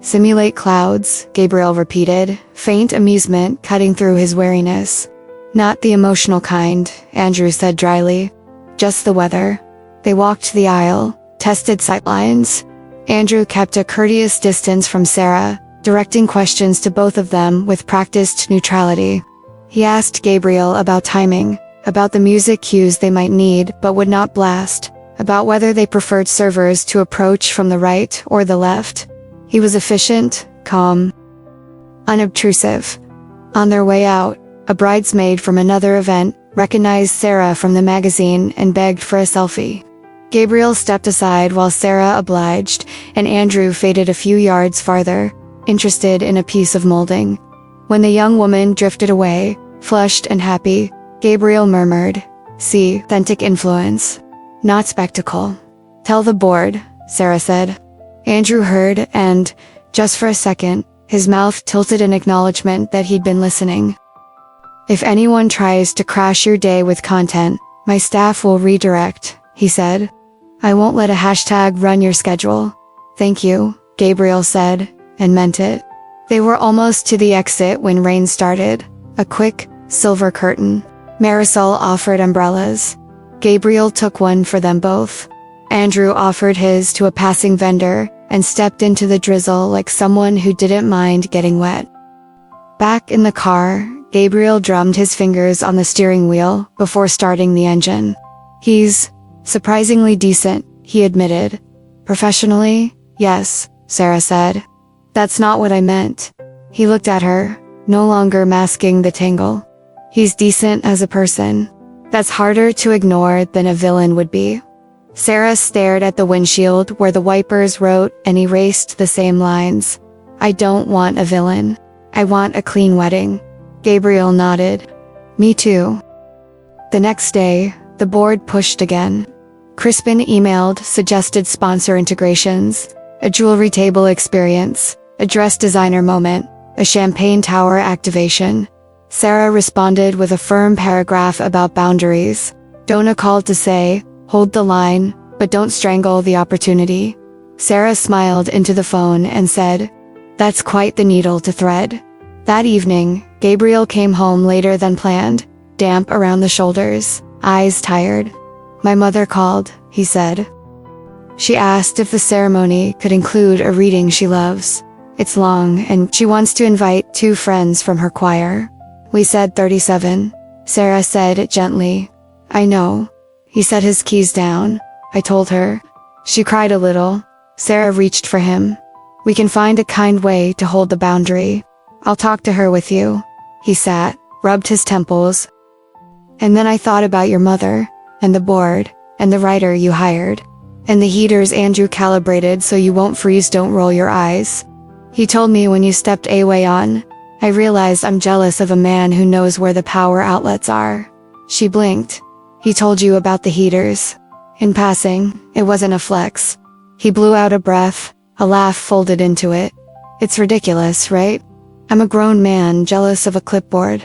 "Simulate clouds," Gabriel repeated, faint amusement cutting through his wariness. Not the emotional kind, Andrew said dryly. Just the weather. They walked the aisle, tested sightlines. Andrew kept a courteous distance from Sarah, directing questions to both of them with practiced neutrality. He asked Gabriel about timing, about the music cues they might need but would not blast, about whether they preferred servers to approach from the right or the left. He was efficient, calm, unobtrusive. On their way out, a bridesmaid from another event recognized Sarah from the magazine and begged for a selfie. Gabriel stepped aside while Sarah obliged, and Andrew faded a few yards farther, interested in a piece of molding. When the young woman drifted away, flushed and happy, Gabriel murmured, "See, authentic influence. Not spectacle." "Tell the board," Sarah said. Andrew heard and, just for a second, his mouth tilted in acknowledgement that he'd been listening. "If anyone tries to crash your day with content, my staff will redirect," he said. "I won't let a hashtag run your schedule." "Thank you," Gabriel said, and meant it. They were almost to the exit when rain started. A quick, silver curtain. Marisol offered umbrellas. Gabriel took one for them both. Andrew offered his to a passing vendor and stepped into the drizzle like someone who didn't mind getting wet. Back in the car, Gabriel drummed his fingers on the steering wheel before starting the engine. "He's surprisingly decent," he admitted. "Professionally, yes," Sarah said. "That's not what I meant." He looked at her, no longer masking the tingle. "He's decent as a person. That's harder to ignore than a villain would be." Sarah stared at the windshield where the wipers wrote and erased the same lines. "I don't want a villain. I want a clean wedding." Gabriel nodded. "Me too." The next day, the board pushed again. Crispin emailed suggested sponsor integrations, a jewelry table experience, a dress designer moment, a champagne tower activation. Sarah responded with a firm paragraph about boundaries. Donna called to say, "Hold the line, but don't strangle the opportunity." Sarah smiled into the phone and said, "That's quite the needle to thread." That evening, Gabriel came home later than planned, damp around the shoulders, eyes tired. "My mother called," he said. "She asked if the ceremony could include a reading she loves. It's long, and she wants to invite 2 friends from her choir." "We said 37, Sarah said gently. "I know." He set his keys down. "I told her." She cried a little. Sarah reached for him. "We can find a kind way to hold the boundary. I'll talk to her with you." He sat, rubbed his temples. "And then I thought about your mother, and the board, and the writer you hired, and the heaters Andrew calibrated so you won't freeze. Don't roll your eyes. He told me when you stepped away on. I realized I'm jealous of a man who knows where the power outlets are." She blinked. "He told you about the heaters." In passing, it wasn't a flex. He blew out a breath, a laugh folded into it. "It's ridiculous, right? I'm a grown man jealous of a clipboard."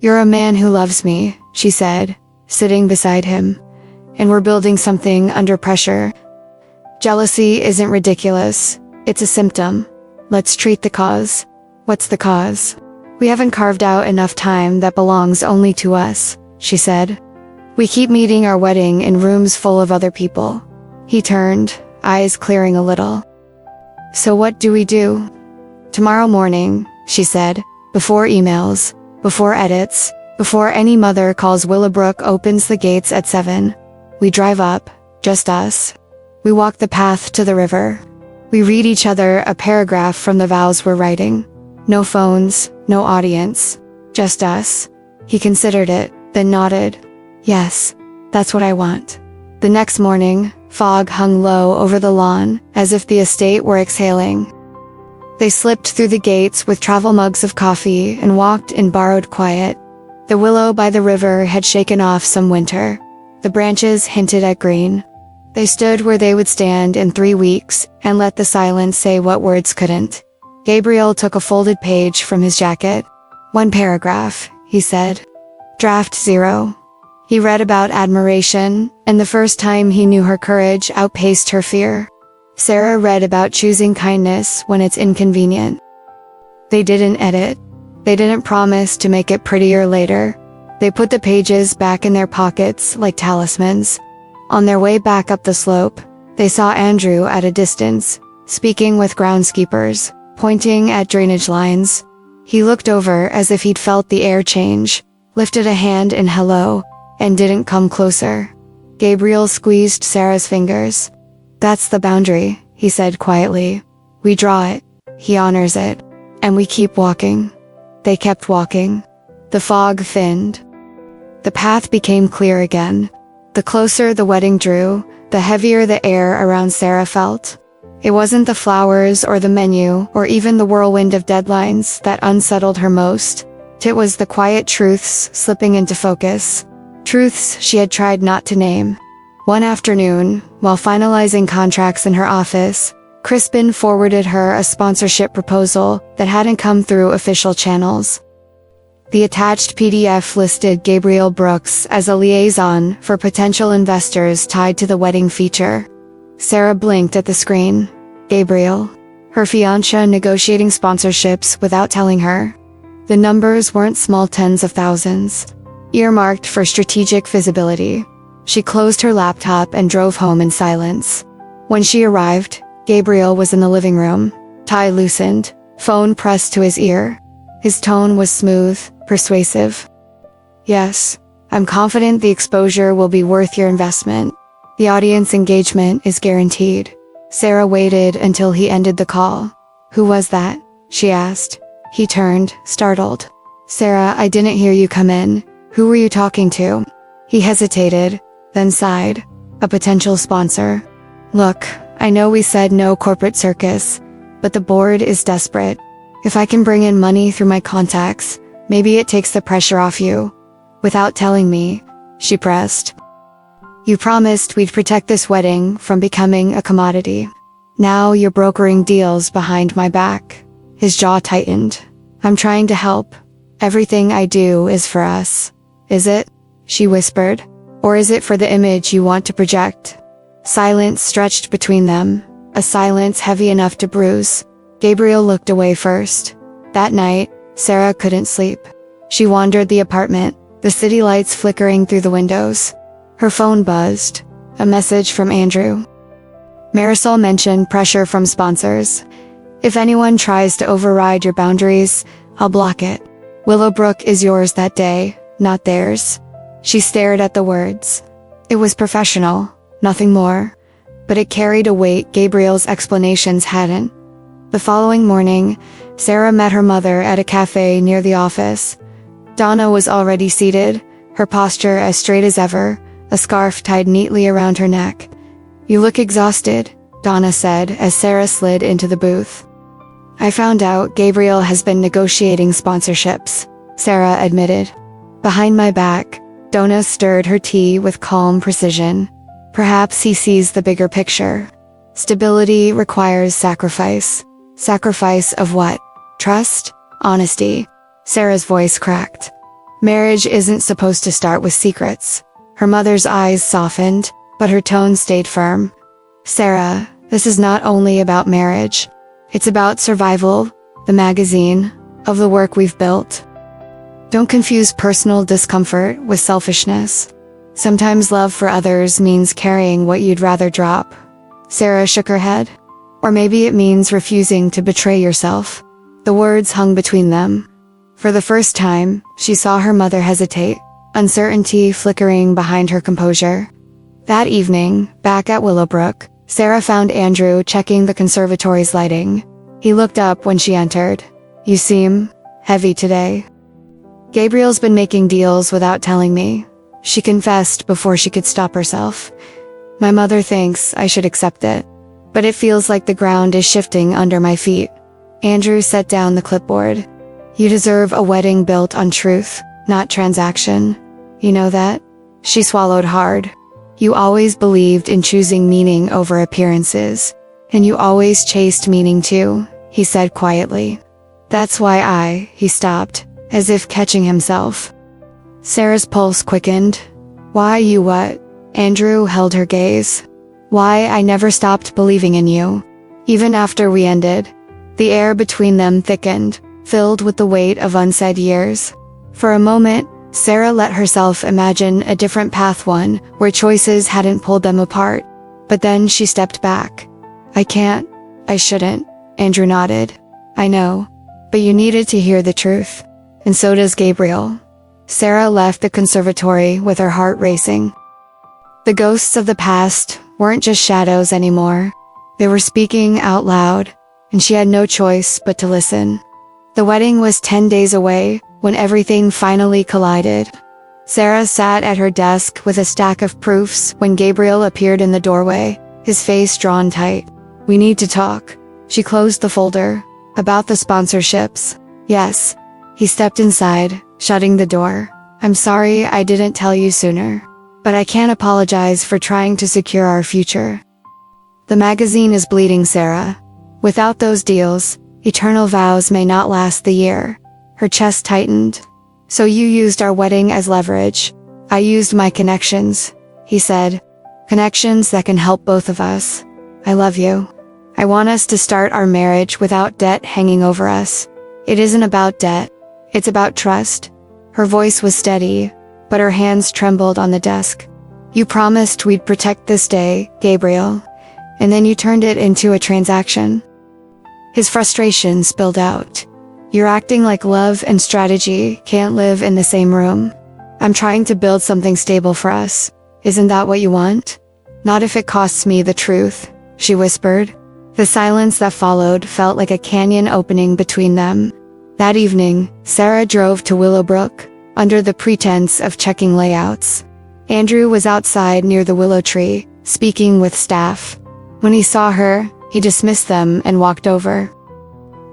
"You're a man who loves me," she said, sitting beside him. "And we're building something under pressure. Jealousy isn't ridiculous. It's a symptom. Let's treat the cause." "What's the cause?" "We haven't carved out enough time that belongs only to us," she said. "We keep meeting our wedding in rooms full of other people." He turned, eyes clearing a little. "So what do we do?" "Tomorrow morning," she said, "before emails, before edits, before any mother calls. Willowbrook opens the gates at 7. We drive up, just us. We walk the path to the river. We read each other a paragraph from the vows we're writing. No phones, no audience, just us." He considered it, then nodded. "Yes, that's what I want." The next morning, fog hung low over the lawn, as if the estate were exhaling. They slipped through the gates with travel mugs of coffee and walked in borrowed quiet. The willow by the river had shaken off some winter. The branches hinted at green. They stood where they would stand in 3 weeks and let the silence say what words couldn't. Gabriel took a folded page from his jacket. "1 paragraph," he said. "Draft 0. He read about admiration, and the first time he knew her courage outpaced her fear. Sarah read about choosing kindness when it's inconvenient. They didn't edit. They didn't promise to make it prettier later, They put the pages back in their pockets like talismans. On their way back up the slope, they saw Andrew at a distance, speaking with groundskeepers, pointing at drainage lines. He looked over as if he'd felt the air change, lifted a hand in hello, and didn't come closer. Gabriel squeezed Sarah's fingers. "That's the boundary," he said quietly. "We draw it, he honors it, and we keep walking." They kept walking. The fog thinned. The path became clear again. The closer the wedding drew, the heavier the air around Sarah felt. It wasn't the flowers or the menu or even the whirlwind of deadlines that unsettled her most. It was the quiet truths slipping into focus. Truths she had tried not to name. One afternoon, while finalizing contracts in her office, Crispin forwarded her a sponsorship proposal that hadn't come through official channels. The attached PDF listed Gabriel Brooks as a liaison for potential investors tied to the wedding feature. Sarah blinked at the screen. Gabriel, her fiancé, negotiating sponsorships without telling her. The numbers weren't small tens of thousands, earmarked for strategic visibility. She closed her laptop and drove home in silence. When she arrived, Gabriel was in the living room, tie loosened, phone pressed to his ear. His tone was smooth, persuasive. "Yes, I'm confident the exposure will be worth your investment. The audience engagement is guaranteed." Sarah waited until he ended the call. "Who was that?" she asked. He turned, startled. "Sarah, I didn't hear you come in. Who were you talking to?" He hesitated, then sighed. "A potential sponsor. Look, I know we said no corporate circus, but the board is desperate. If I can bring in money through my contacts, maybe it takes the pressure off you." "Without telling me," she pressed. "You promised we'd protect this wedding from becoming a commodity. Now you're brokering deals behind my back." His jaw tightened. "I'm trying to help. Everything I do is for us." "Is it?" she whispered. "Or is it for the image you want to project?" Silence stretched between them, a silence heavy enough to bruise. Gabriel looked away first. That night, Sarah couldn't sleep. She wandered the apartment, the city lights flickering through the windows. Her phone buzzed. A message from Andrew. Marisol mentioned pressure from sponsors. "If anyone tries to override your boundaries, I'll block it. Willowbrook is yours that day, not theirs." She stared at the words. It was professional, nothing more. But it carried a weight Gabriel's explanations hadn't. The following morning, Sarah met her mother at a cafe near the office. Donna was already seated, her posture as straight as ever, a scarf tied neatly around her neck. "You look exhausted," Donna said as Sarah slid into the booth. "I found out Gabriel has been negotiating sponsorships," Sarah admitted. Behind my back, Donna stirred her tea with calm precision. "Perhaps he sees the bigger picture. Stability requires sacrifice." "Sacrifice of what? Trust? Honesty?" Sarah's voice cracked. "Marriage isn't supposed to start with secrets." Her mother's eyes softened, but her tone stayed firm. "Sarah, this is not only about marriage. It's about survival, the magazine, of the work we've built. Don't confuse personal discomfort with selfishness. Sometimes love for others means carrying what you'd rather drop." Sarah shook her head. "Or maybe it means refusing to betray yourself." The words hung between them. For the first time, she saw her mother hesitate, uncertainty flickering behind her composure. That evening, back at Willowbrook, Sarah found Andrew checking the conservatory's lighting. He looked up when she entered. "You seem heavy today." "Gabriel's been making deals without telling me," she confessed before she could stop herself. "My mother thinks I should accept it, but it feels like the ground is shifting under my feet." Andrew set down the clipboard. "You deserve a wedding built on truth, not transaction. You know that?" She swallowed hard. "You always believed in choosing meaning over appearances. And you always chased meaning too," he said quietly. "That's why he stopped, as if catching himself. Sarah's pulse quickened. "Why you what?" Andrew held her gaze. "Why I never stopped believing in you. Even after we ended." The air between them thickened, filled with the weight of unsaid years. For a moment, Sarah let herself imagine a different path, one where choices hadn't pulled them apart. But then she stepped back. I can't. I shouldn't. Andrew nodded. I know. But you needed to hear the truth. And so does Gabriel. Sarah left the conservatory with her heart racing. The ghosts of the past weren't just shadows anymore. They were speaking out loud, and she had no choice but to listen. The wedding was 10 days away when everything finally collided. Sarah sat at her desk with a stack of proofs when Gabriel appeared in the doorway, his face drawn tight. We need to talk. She closed the folder. About the sponsorships. Yes. He stepped inside, shutting the door. I'm sorry I didn't tell you sooner. But I can't apologize for trying to secure our future. The magazine is bleeding, Sarah. Without those deals, eternal vows may not last the year. Her chest tightened. So you used our wedding as leverage. I used my connections, he said. Connections that can help both of us. I love you. I want us to start our marriage without debt hanging over us. It isn't about debt. It's about trust. Her voice was steady, but her hands trembled on the desk. You promised we'd protect this day, Gabriel. And then you turned it into a transaction. His frustration spilled out. You're acting like love and strategy can't live in the same room. I'm trying to build something stable for us. Isn't that what you want? Not if it costs me the truth, she whispered. The silence that followed felt like a canyon opening between them. That evening, Sarah drove to Willowbrook, under the pretense of checking layouts. Andrew was outside near the willow tree, speaking with staff. When he saw her, he dismissed them and walked over.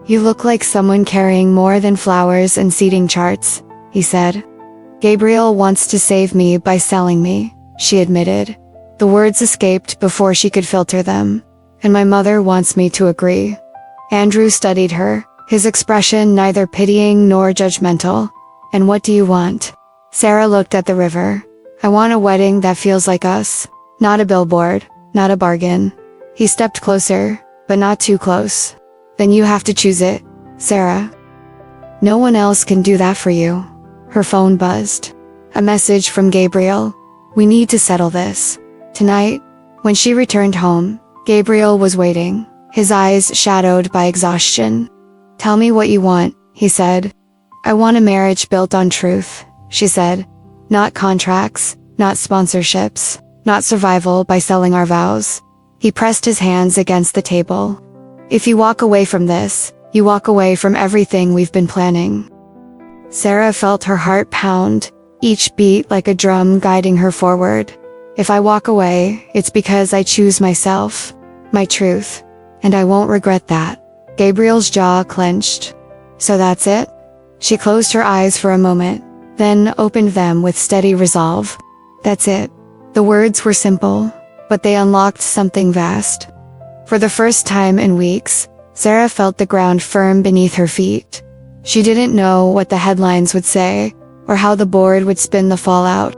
You look like someone carrying more than flowers and seating charts, he said. Gabriel wants to save me by selling me, she admitted. The words escaped before she could filter them. And my mother wants me to agree. Andrew studied her, his expression neither pitying nor judgmental. And what do you want? Sarah looked at the river. I want a wedding that feels like us. Not a billboard, not a bargain. He stepped closer, but not too close. Then you have to choose it, Sarah. No one else can do that for you. Her phone buzzed. A message from Gabriel. We need to settle this. Tonight, when she returned home, Gabriel was waiting, his eyes shadowed by exhaustion. Tell me what you want, he said. I want a marriage built on truth, she said. Not contracts, not sponsorships, not survival by selling our vows. He pressed his hands against the table. If you walk away from this, you walk away from everything we've been planning. Sarah felt her heart pound, each beat like a drum guiding her forward. If I walk away, it's because I choose myself, my truth, and I won't regret that. Gabriel's jaw clenched. So that's it? She closed her eyes for a moment, then opened them with steady resolve. That's it. The words were simple, but they unlocked something vast. For the first time in weeks, Sarah felt the ground firm beneath her feet. She didn't know what the headlines would say, or how the board would spin the fallout.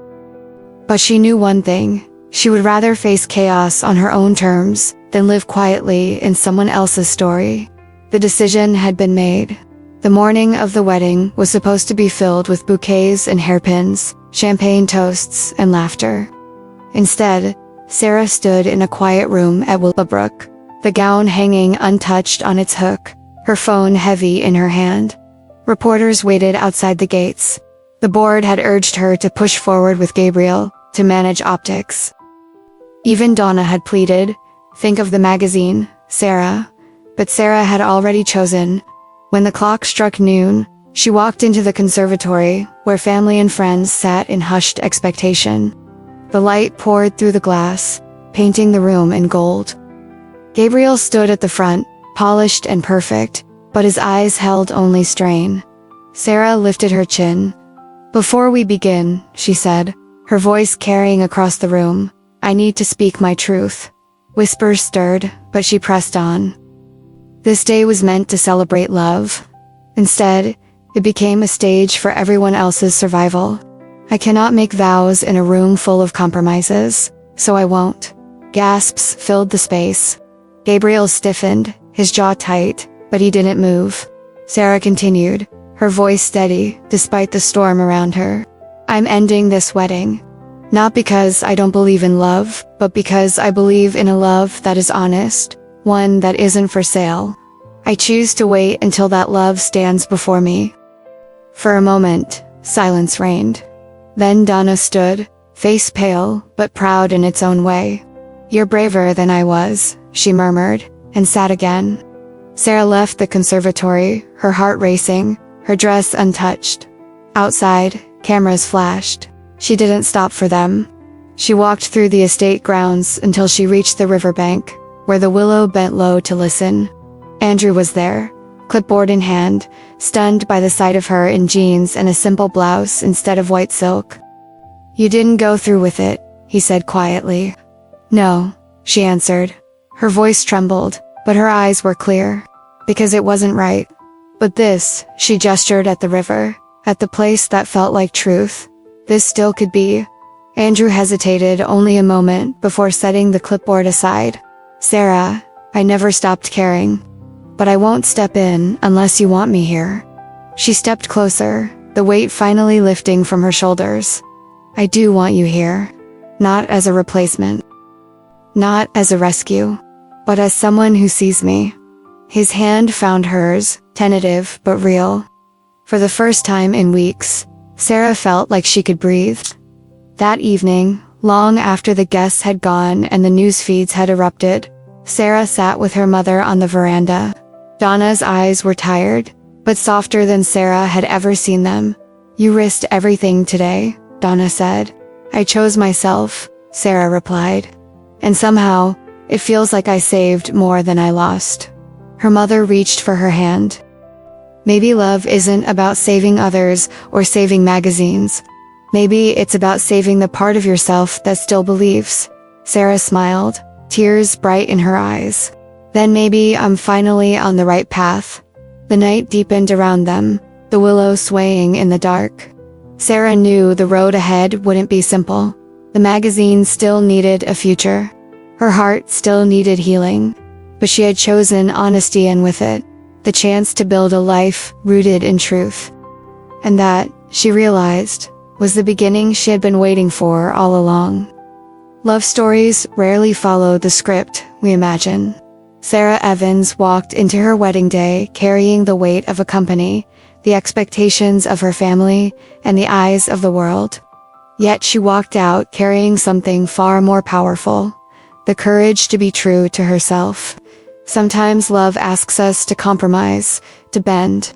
But she knew one thing. She would rather face chaos on her own terms than live quietly in someone else's story. The decision had been made. The morning of the wedding was supposed to be filled with bouquets and hairpins, champagne toasts, and laughter. Instead, Sarah stood in a quiet room at Willowbrook, the gown hanging untouched on its hook, her phone heavy in her hand. Reporters waited outside the gates. The board had urged her to push forward with Gabriel, to manage optics. Even Donna had pleaded, think of the magazine, Sarah. But Sarah had already chosen. When the clock struck noon, she walked into the conservatory, where family and friends sat in hushed expectation. The light poured through the glass, painting the room in gold. Gabriel stood at the front, polished and perfect, but his eyes held only strain. Sarah lifted her chin. Before we begin, she said, her voice carrying across the room, I need to speak my truth. Whispers stirred, but she pressed on. This day was meant to celebrate love. Instead, it became a stage for everyone else's survival. I cannot make vows in a room full of compromises, so I won't. Gasps filled the space. Gabriel stiffened, his jaw tight, but he didn't move. Sarah continued, her voice steady, despite the storm around her. I'm ending this wedding. Not because I don't believe in love, but because I believe in a love that is honest, one that isn't for sale. I choose to wait until that love stands before me." For a moment, silence reigned. Then Donna stood, face pale, but proud in its own way. "You're braver than I was," she murmured, and sat again. Sarah left the conservatory, her heart racing, her dress untouched. Outside, cameras flashed. She didn't stop for them. She walked through the estate grounds until she reached the riverbank, where the willow bent low to listen. Andrew was there, clipboard in hand, stunned by the sight of her in jeans and a simple blouse instead of white silk. "You didn't go through with it," he said quietly. "No," she answered. Her voice trembled, but her eyes were clear. "Because it wasn't right. But this," she gestured at the river, at the place that felt like truth. "This still could be." Andrew hesitated only a moment before setting the clipboard aside. "Sarah, I never stopped caring. But I won't step in unless you want me here." She stepped closer, the weight finally lifting from her shoulders. "I do want you here. Not as a replacement. Not as a rescue. But as someone who sees me." His hand found hers, tentative but real. For the first time in weeks, Sarah felt like she could breathe. That evening, long after the guests had gone and the news feeds had erupted, Sarah sat with her mother on the veranda. Donna's eyes were tired, but softer than Sarah had ever seen them. "You risked everything today," Donna said. "I chose myself," Sarah replied. "And somehow, it feels like I saved more than I lost." Her mother reached for her hand. "Maybe love isn't about saving others or saving magazines. Maybe it's about saving the part of yourself that still believes." Sarah smiled, tears bright in her eyes. "Then maybe I'm finally on the right path." The night deepened around them, the willow swaying in the dark. Sarah knew the road ahead wouldn't be simple. The magazine still needed a future. Her heart still needed healing. But she had chosen honesty, and with it, the chance to build a life rooted in truth. And that, she realized, was the beginning she had been waiting for all along. Love stories rarely follow the script we imagine. Sarah Evans walked into her wedding day carrying the weight of a company, the expectations of her family, and the eyes of the world. Yet she walked out carrying something far more powerful, the courage to be true to herself. Sometimes love asks us to compromise, to bend,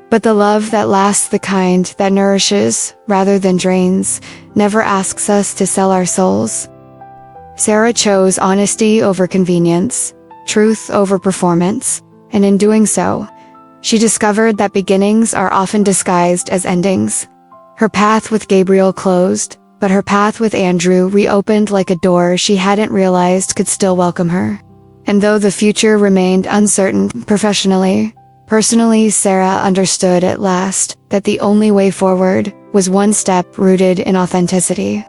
but the love that lasts, the kind that nourishes rather than drains, never asks us to sell our souls. Sarah chose honesty over convenience, truth over performance, and in doing so, she discovered that beginnings are often disguised as endings. Her path with Gabriel closed, but her path with Andrew reopened like a door she hadn't realized could still welcome her. And though the future remained uncertain professionally, personally, Sarah understood at last that the only way forward was one step rooted in authenticity.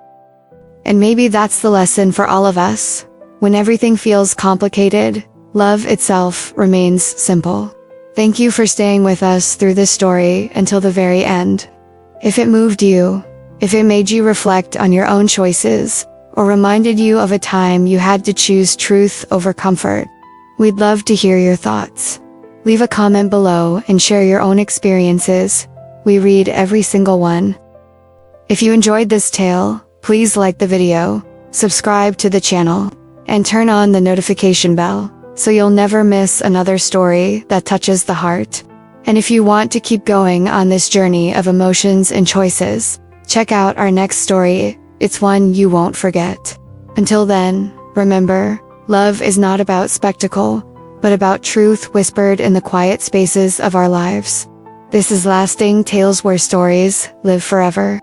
And maybe that's the lesson for all of us. When everything feels complicated, love itself remains simple. Thank you for staying with us through this story until the very end. If it moved you, if it made you reflect on your own choices, or reminded you of a time you had to choose truth over comfort, we'd love to hear your thoughts. Leave a comment below and share your own experiences. We read every single one. If you enjoyed this tale, please like the video, subscribe to the channel, and turn on the notification bell so you'll never miss another story that touches the heart. And if you want to keep going on this journey of emotions and choices, check out our next story. It's one you won't forget. Until then, remember, love is not about spectacle, but about truth whispered in the quiet spaces of our lives. This is Lasting Tales, where stories live forever.